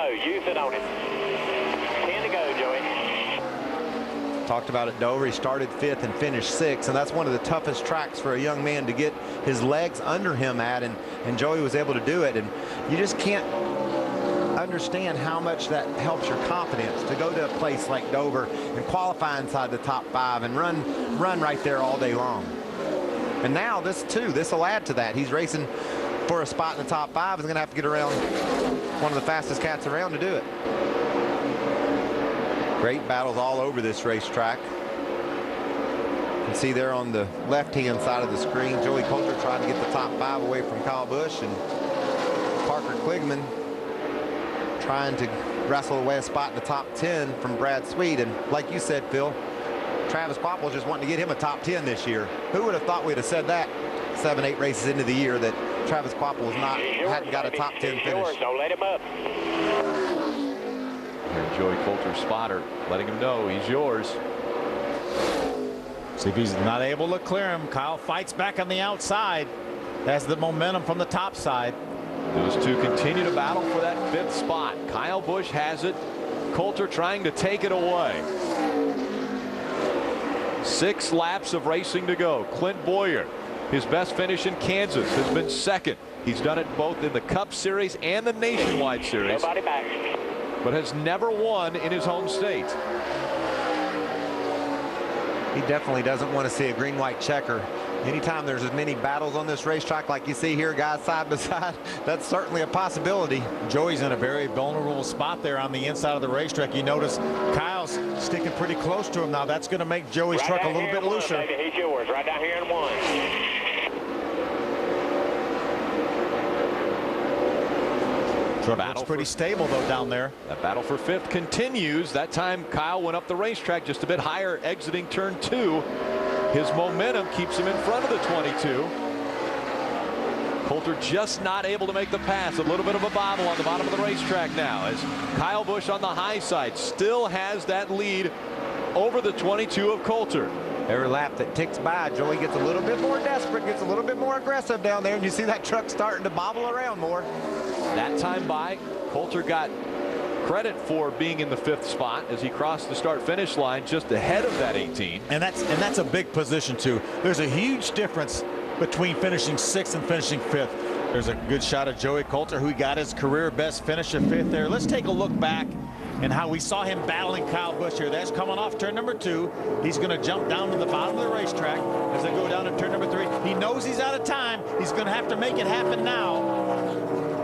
use it on it. 10 to go, Joey. Talked about it, Dover. He started 5th and finished 6th, and that's one of the toughest tracks for a young man to get his legs under him at, and Joey was able to do it. And you just can't understand how much that helps your confidence to go to a place like Dover and qualify inside the top 5 and run right there all day long. And now this will add to that. He's racing for a spot in the top 5. Is going to have to get around one of the fastest cats around to do it. Great battles all over this racetrack. You can see there on the left-hand side of the screen, Joey Coulter trying to get the top 5 away from Kyle Busch, and Parker Kligman trying to wrestle away a spot in the top 10 from Brad Sweet. And like you said, Phil, Travis Quapple just wanting to get him a top 10 this year. Who would have thought we'd have said that 7-8 races into the year that Travis Quapple hadn't got a top 10 finish? Don't let him up. And Joey Coulter's spotter letting him know he's yours. See if he's not able to clear him. Kyle fights back on the outside. Has the momentum from the top side. Those two continue to battle for that 5th spot. Kyle Busch has it. Coulter trying to take it away. 6 laps of racing to go. Clint Boyer, his best finish in Kansas, has been 2nd. He's done it both in the Cup Series and the Nationwide Series, but has never won in his home state. He definitely doesn't want to see a green-white checker. Anytime there's as many battles on this racetrack like you see here, guys side by side, that's certainly a possibility. Joey's in a very vulnerable spot there on the inside of the racetrack. You notice Kyle's sticking pretty close to him now. That's going to make Joey's truck a little bit looser. Baby, he's yours right down here in 1. Looks pretty stable though down there. That battle for 5th continues. That time Kyle went up the racetrack just a bit higher exiting turn 2. His momentum keeps him in front of the 22. Coulter just not able to make the pass. A little bit of a bobble on the bottom of the racetrack now as Kyle Busch on the high side still has that lead over the 22 of Coulter. Every lap that ticks by, Joey gets a little bit more desperate, gets a little bit more aggressive down there, and you see that truck starting to bobble around more. That time by, Coulter got credit for being in the 5th spot as he crossed the start-finish line just ahead of that 18. And that's a big position too. There's a huge difference between finishing 6th and finishing 5th. There's a good shot of Joey Coulter, who got his career best finish at 5th there. Let's take a look back and how we saw him battling Kyle Busch here. That's coming off turn number 2. He's going to jump down to the bottom of the racetrack as they go down to turn number 3. He knows he's out of time. He's going to have to make it happen now.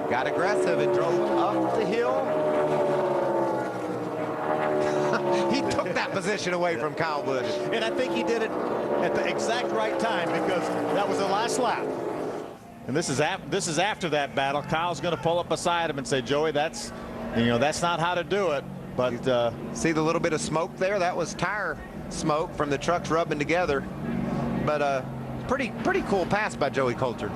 Got aggressive and drove up the hill. He took that position away from Kyle Busch. And I think he did it at the exact right time because that was the last lap. And this is after that battle. Kyle's going to pull up beside him and say, Joey, that's not how to do it. But see the little bit of smoke there? That was tire smoke from the trucks rubbing together. But pretty cool pass by Joey Coulter.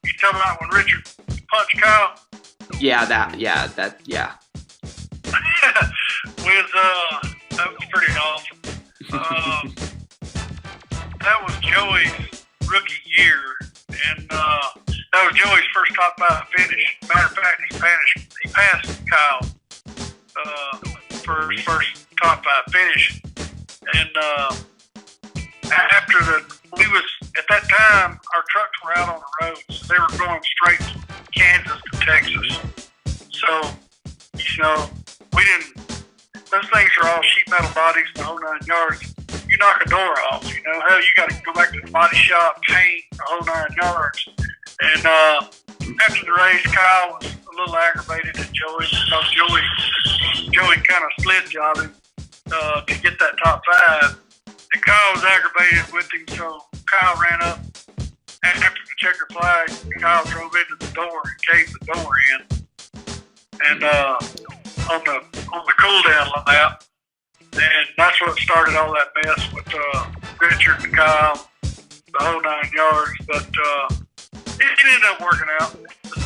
You talking about when Richard punched Kyle? Yeah. That was pretty awesome. That was Joey's rookie year, and that was Joey's first top 5 finish. Matter of fact, he passed Kyle for his first top 5 finish. And at that time, our trucks were out on the roads. They were going straight from Kansas to Texas. So, those things are all sheet metal bodies, the whole 9 yards. You knock a door off, hell, you got to go back to the body shop, paint, the whole 9 yards. And after the race, Kyle was a little aggravated at Joey because Joey kind of slid jobbed him to get that top 5. And Kyle was aggravated with him, so Kyle ran up after the checker flag. Kyle drove into the door and caved the door in. And on the cool down lap, and that's what started all that mess with Richard and Kyle, the whole 9 yards. But it ended up working out.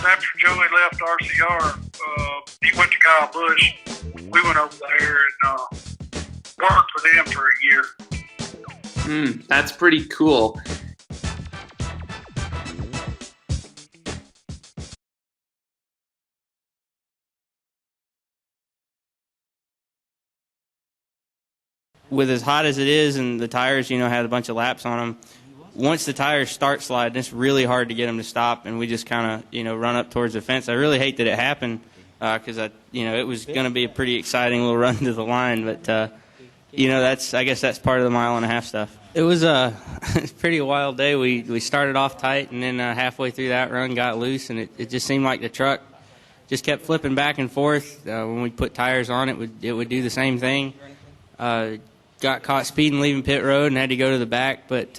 After Joey left RCR, he went to Kyle Busch. We went over there and worked for them for a year. That's pretty cool. With as hot as it is and the tires, had a bunch of laps on them, once the tires start sliding, it's really hard to get them to stop, and we just kind of, run up towards the fence. I really hate that it happened because, it was going to be a pretty exciting little run to the line, but, I guess that's part of the mile-and-a-half stuff. It was a pretty wild day. We started off tight, and then halfway through that run got loose, and it just seemed like the truck just kept flipping back and forth. When we put tires on it, it would do the same thing. Got caught speeding leaving pit road and had to go to the back, but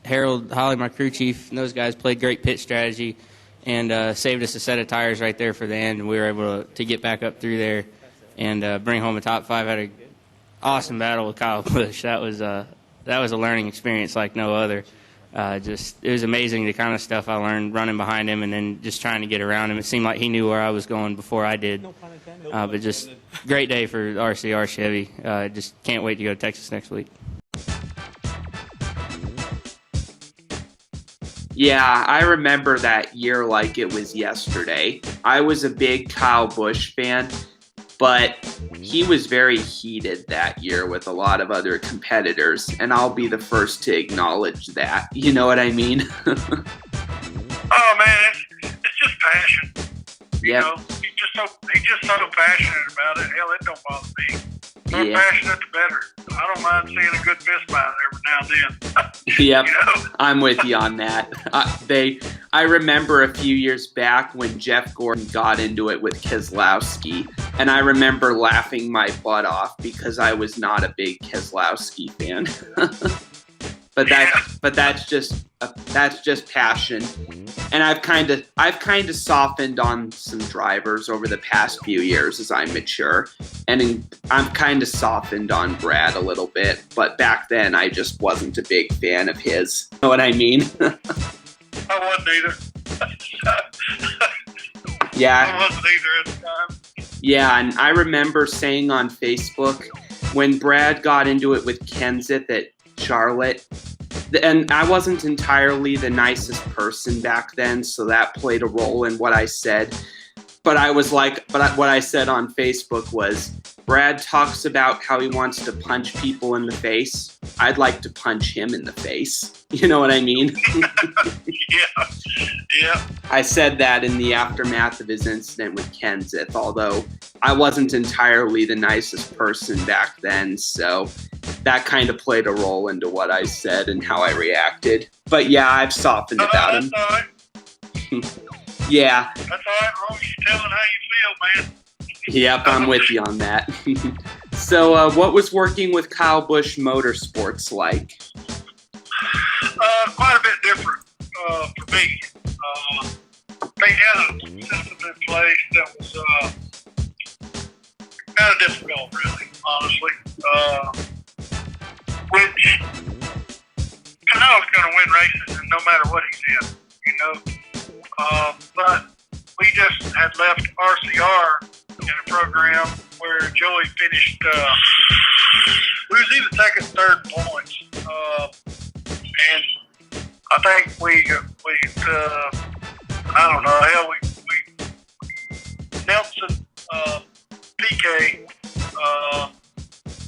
Harold Holly, my crew chief, and those guys played great pit strategy and saved us a set of tires right there for the end, and we were able to get back up through there and bring home a top 5. Had an awesome battle with Kyle Busch. That was a learning experience like no other. It was amazing the kind of stuff I learned running behind him and then just trying to get around him. It seemed like he knew where I was going before I did. But just great day for RCR Chevy. Just can't wait to go to Texas next week. Yeah, I remember that year like it was yesterday. I was a big Kyle Busch fan, but he was very heated that year with a lot of other competitors, and I'll be the first to acknowledge that. You know what I mean? Oh, man, it's just passion. Yeah. He's just so passionate about it. Hell, it don't bother me. The more passionate, the better. I don't mind seeing a good fist fight every now and then. Yep, I'm with you on that. I remember a few years back when Jeff Gordon got into it with Keselowski, and I remember laughing my butt off because I was not a big Keselowski fan. But that's just passion, and I've kind of softened on some drivers over the past few years as I mature, and I'm kind of softened on Brad a little bit. But back then, I just wasn't a big fan of his. You know what I mean? I wasn't either. Yeah. I wasn't either at the time. Yeah, and I remember saying on Facebook when Brad got into it with Kenseth at Charlotte, and I wasn't entirely the nicest person back then, so that played a role in what I said. But what I said on Facebook was, Brad talks about how he wants to punch people in the face. I'd like to punch him in the face. You know what I mean? Yeah. I said that in the aftermath of his incident with Kenseth, although I wasn't entirely the nicest person back then, so that kind of played a role into what I said and how I reacted. But yeah, I've softened about him. That's all right. Yeah. That's all right, as long as you're telling how you feel, man. Yep, I'm with you on that. So what was working with Kyle Busch Motorsports like? Quite a bit different for me. They had a system in place that was kind of difficult, really, honestly. Which Kyle's going to win races, and no matter what he's in, you know. But we just had left RCR in a program where Joey finished. We was either second, third points, and I think we I don't know. Hell, we Nelson PK.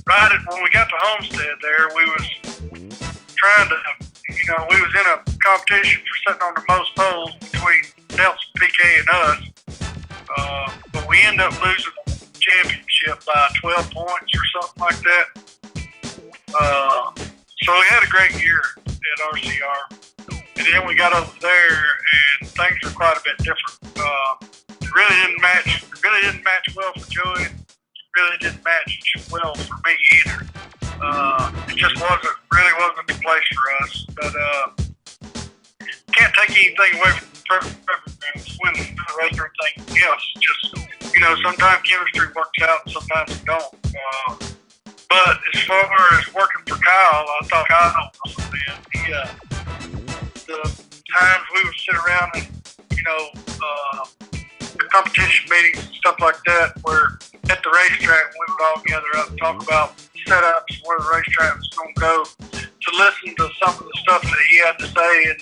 Right when we got to Homestead, there we was trying to, you know, we was in a competition for sitting on the most poles between Nelson PK and us. But we ended up losing the championship by 12 points or something like that. So we had a great year at RCR. And then we got over there, and things were quite a bit different. It really didn't match well for Joey. It really didn't match well for me either. It just wasn't the place for us. But can't take anything away from winning the race or anything else. Just, you know, sometimes chemistry works out, and sometimes it don't. But as far as working for Kyle, I thought Kyle was man. The times we would sit around and, you know, competition meetings and stuff like that, where at the racetrack we would all gather up and talk about setups, where the racetrack was going to go, to listen to some of the stuff that he had to say and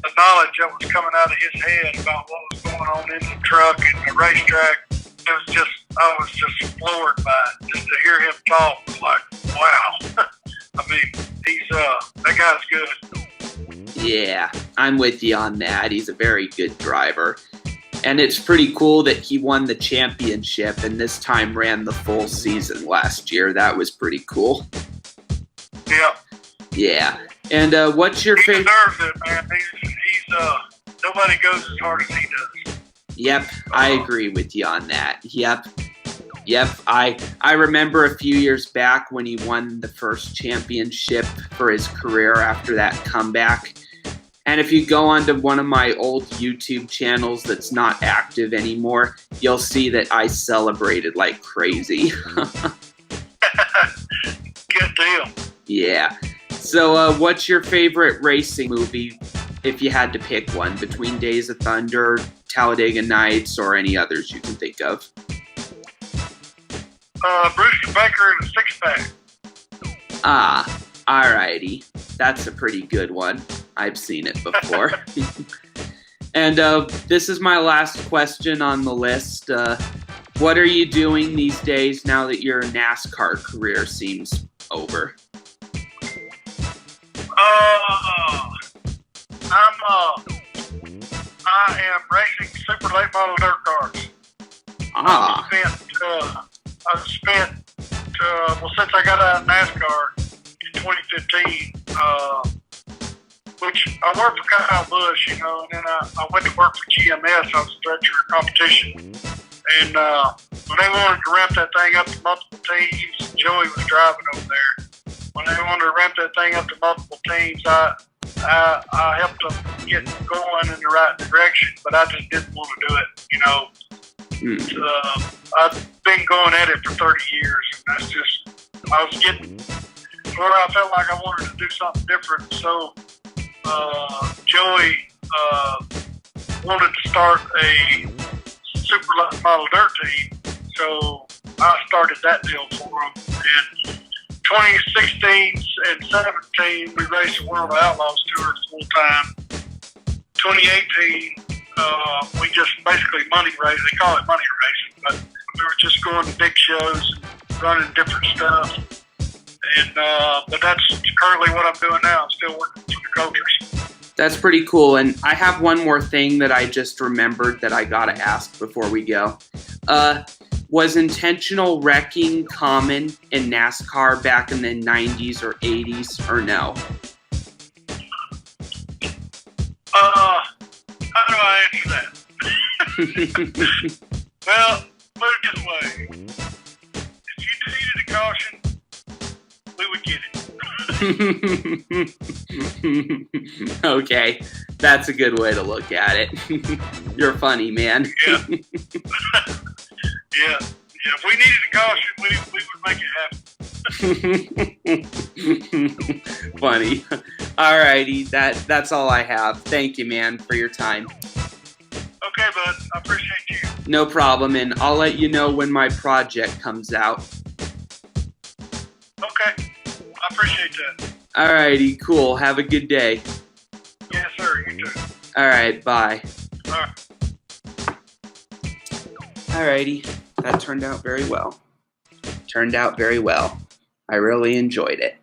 the knowledge that was coming out of his head about what was going on in the truck and the racetrack. I was just floored by it. Just to hear him talk was like, wow. I mean, that guy's good. Yeah, I'm with you on that. He's a very good driver. And it's pretty cool that he won the championship and this time ran the full season last year. That was pretty cool. Yeah. Yeah. And what's your favorite? He deserves it, man. He's nobody goes as hard as he does. Yep, I agree with you on that. Yep. I remember a few years back when he won the first championship for his career after that comeback. And if you go onto one of my old YouTube channels that's not active anymore, you'll see that I celebrated like crazy. Good deal. Yeah. So what's your favorite racing movie, if you had to pick one, between Days of Thunder, Talladega Nights, or any others you can think of? Brewster Baker and a six-pack. Ah, alrighty. That's a pretty good one. I've seen it before. And this is my last question on the list. What are you doing these days now that your NASCAR career seems over? I am racing super late model dirt cars. Ah. Since I got out of NASCAR in 2015, which I worked for Kyle Busch, you know, and then I went to work for GMS. I was director of competition. And when they wanted to ramp that thing up to multiple teams, Joey was driving over there. When they wanted to ramp that thing up to multiple teams, I helped them get going in the right direction, but I just didn't want to do it, you know. I've been going at it for 30 years, and that's just, I was getting where I felt like I wanted to do something different. So Joey wanted to start a super late model dirt team, so I started that deal for him. And 2016 and 17, we raced the World of Outlaws Tour full time. 2018, we just basically money raced. They call it money racing, but we were just going to big shows and running different stuff. And but that's currently what I'm doing now. I'm still working for the Coulters. That's pretty cool. And I have one more thing that I just remembered that I gotta ask before we go. Was intentional wrecking common in NASCAR back in the 90s or 80s, or no? How do I answer that? Well, put it this way. If you needed a Okay, that's a good way to look at it. You're funny, man. Yeah. Yeah. If we needed a caution, we would make it happen. Funny. Alrighty, that's all I have. Thank you, man, for your time. Okay, bud. I appreciate you. No problem, and I'll let you know when my project comes out. Okay. I appreciate that. Alrighty, cool. Have a good day. Yes, sir. You too. Alright, bye. All right. Alrighty, that turned out very well. I really enjoyed it.